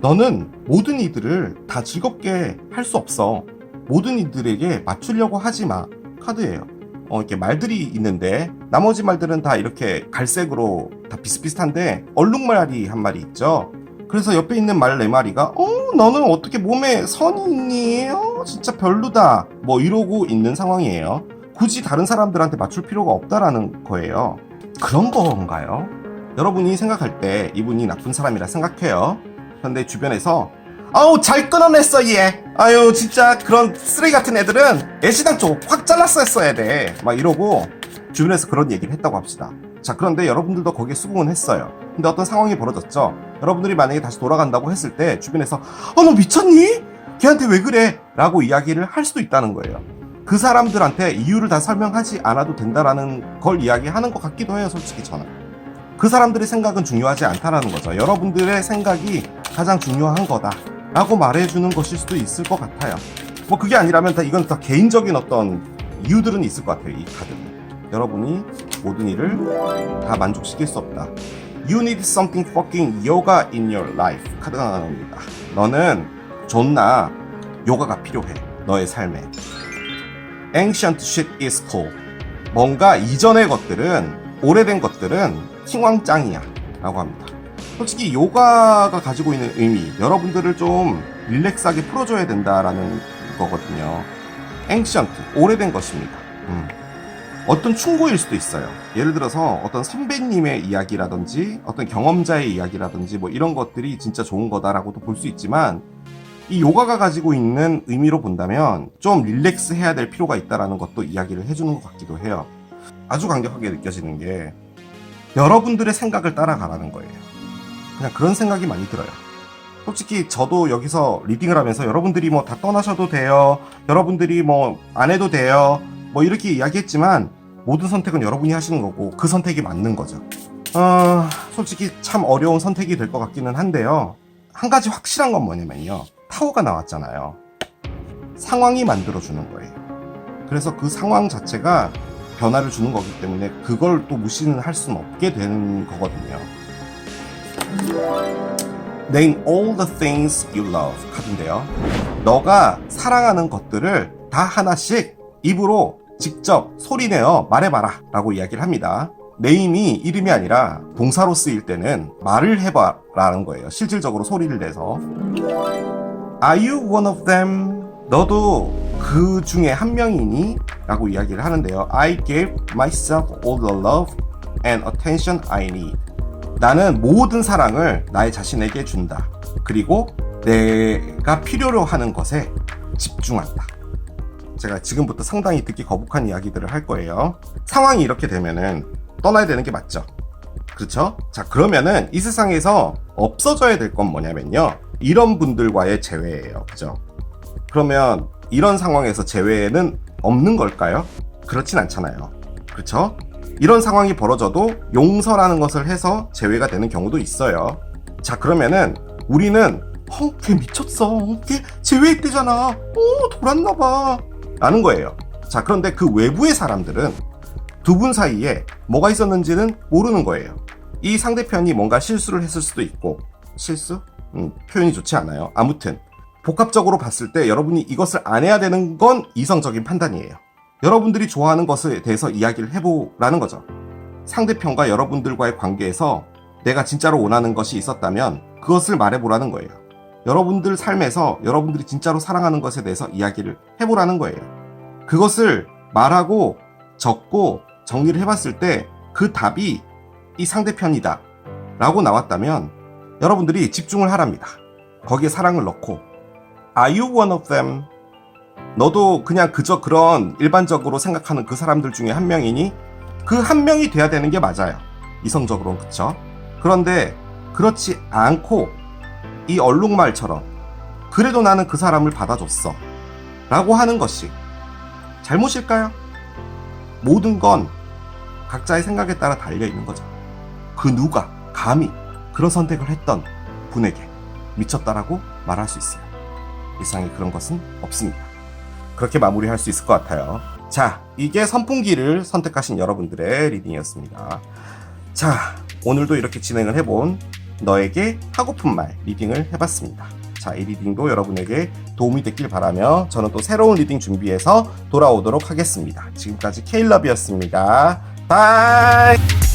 [SPEAKER 1] 너는 모든 이들을 다 즐겁게 할 수 없어. 모든 이들에게 맞추려고 하지 마 카드예요. 이렇게 말들이 있는데 나머지 말들은 다 이렇게 갈색으로 다 비슷비슷한데 얼룩말이 한 마리 있죠. 그래서 옆에 있는 말 4마리가 너는 어떻게 몸에 선이 있니? 진짜 별로다 뭐 이러고 있는 상황이에요. 굳이 다른 사람들한테 맞출 필요가 없다라는 거예요. 그런 건가요? 여러분이 생각할 때 이분이 나쁜 사람이라 생각해요. 그런데 주변에서 아우 잘 끊어냈어 얘, 아유 진짜 그런 쓰레기 같은 애들은 애시당 쪽 확 잘랐어야 돼 막 이러고 주변에서 그런 얘기를 했다고 합시다. 자, 그런데 여러분들도 거기에 수긍은 했어요. 근데 어떤 상황이 벌어졌죠. 여러분들이 만약에 다시 돌아간다고 했을 때 주변에서 너 미쳤니? 걔한테 왜 그래? 라고 이야기를 할 수도 있다는 거예요. 그 사람들한테 이유를 다 설명하지 않아도 된다라는 걸 이야기하는 것 같기도 해요. 솔직히 저는 그 사람들의 생각은 중요하지 않다라는 거죠. 여러분들의 생각이 가장 중요한 거다 라고 말해주는 것일 수도 있을 것 같아요. 뭐 그게 아니라면 이건 다 개인적인 어떤 이유들은 있을 것 같아요. 이 카드는 여러분이 모든 일을 다 만족시킬 수 없다. You need something fucking yoga in your life 카드가 나옵니다. 너는 존나 요가가 필요해 너의 삶에. Ancient shit is cool. 뭔가 이전의 것들은, 오래된 것들은 킹왕짱이야 라고 합니다. 솔직히 요가가 가지고 있는 의미, 여러분들을 좀 릴렉스하게 풀어줘야 된다라는 거거든요. Ancient, 오래된 것입니다. 어떤 충고일 수도 있어요. 예를 들어서 어떤 선배님의 이야기라든지 어떤 경험자의 이야기라든지 뭐 이런 것들이 진짜 좋은 거다라고도 볼 수 있지만, 이 요가가 가지고 있는 의미로 본다면 좀 릴렉스 해야 될 필요가 있다라는 것도 이야기를 해주는 것 같기도 해요. 아주 강력하게 느껴지는 게 여러분들의 생각을 따라가라는 거예요. 그냥 그런 생각이 많이 들어요. 솔직히 저도 여기서 리딩을 하면서 여러분들이 뭐 다 떠나셔도 돼요, 여러분들이 뭐 안 해도 돼요, 뭐 이렇게 이야기했지만 모든 선택은 여러분이 하시는 거고 그 선택이 맞는 거죠. 솔직히 참 어려운 선택이 될 것 같기는 한데요. 한 가지 확실한 건 뭐냐면요. 타워가 나왔잖아요. 상황이 만들어주는 거예요. 그래서 그 상황 자체가 변화를 주는 거기 때문에 그걸 또 무시는 할 수는 없게 되는 거거든요. Name all the things you love 카드인데요. 너가 사랑하는 것들을 다 하나씩 입으로 직접 소리내어 말해봐라 라고 이야기를 합니다. name이 이름이 아니라 동사로 쓰일 때는 말을 해봐 라는 거예요. 실질적으로 소리를 내서 Are you one of them? 너도 그 중에 한 명이니? 라고 이야기를 하는데요. I gave myself all the love and attention I need. 나는 모든 사랑을 나의 자신에게 준다. 그리고 내가 필요로 하는 것에 집중한다. 제가 지금부터 상당히 듣기 거북한 이야기들을 할 거예요. 상황이 이렇게 되면은 떠나야 되는 게 맞죠? 그렇죠? 자, 그러면은 이 세상에서 없어져야 될 건 뭐냐면요. 이런 분들과의 재회예요. 그죠? 그러면 이런 상황에서 재회는 없는 걸까요? 그렇진 않잖아요. 그렇죠? 이런 상황이 벌어져도 용서라는 것을 해서 재회가 되는 경우도 있어요. 자, 그러면은 우리는 걔 미쳤어. 걔 재회했대잖아. 돌았나봐. 라는 거예요. 자, 그런데 그 외부의 사람들은 두 분 사이에 뭐가 있었는지는 모르는 거예요. 이 상대편이 뭔가 실수를 했을 수도 있고, 실수? 표현이 좋지 않아요. 아무튼 복합적으로 봤을 때 여러분이 이것을 안 해야 되는 건 이성적인 판단이에요. 여러분들이 좋아하는 것에 대해서 이야기를 해보라는 거죠. 상대편과 여러분들과의 관계에서 내가 진짜로 원하는 것이 있었다면 그것을 말해보라는 거예요. 여러분들 삶에서 여러분들이 진짜로 사랑하는 것에 대해서 이야기를 해보라는 거예요. 그것을 말하고 적고 정리를 해봤을 때 그 답이 이 상대편이다 라고 나왔다면 여러분들이 집중을 하랍니다. 거기에 사랑을 넣고 Are you one of them? 너도 그냥 그저 그런 일반적으로 생각하는 그 사람들 중에 한 명이니? 그 한 명이 돼야 되는 게 맞아요. 이성적으로는. 그쵸? 그런데 그렇지 않고 이 얼룩말처럼 그래도 나는 그 사람을 받아줬어 라고 하는 것이 잘못일까요? 모든 건 각자의 생각에 따라 달려있는 거죠. 그 누가 감히 그런 선택을 했던 분에게 미쳤다라고 말할 수 있어요. 일상에 그런 것은 없습니다. 그렇게 마무리할 수 있을 것 같아요. 자, 이게 선풍기를 선택하신 여러분들의 리딩이었습니다. 자, 오늘도 이렇게 진행을 해본 너에게 하고픈 말 리딩을 해봤습니다. 자, 이 리딩도 여러분에게 도움이 됐길 바라며 저는 또 새로운 리딩 준비해서 돌아오도록 하겠습니다. 지금까지 케일럽이었습니다. 바이!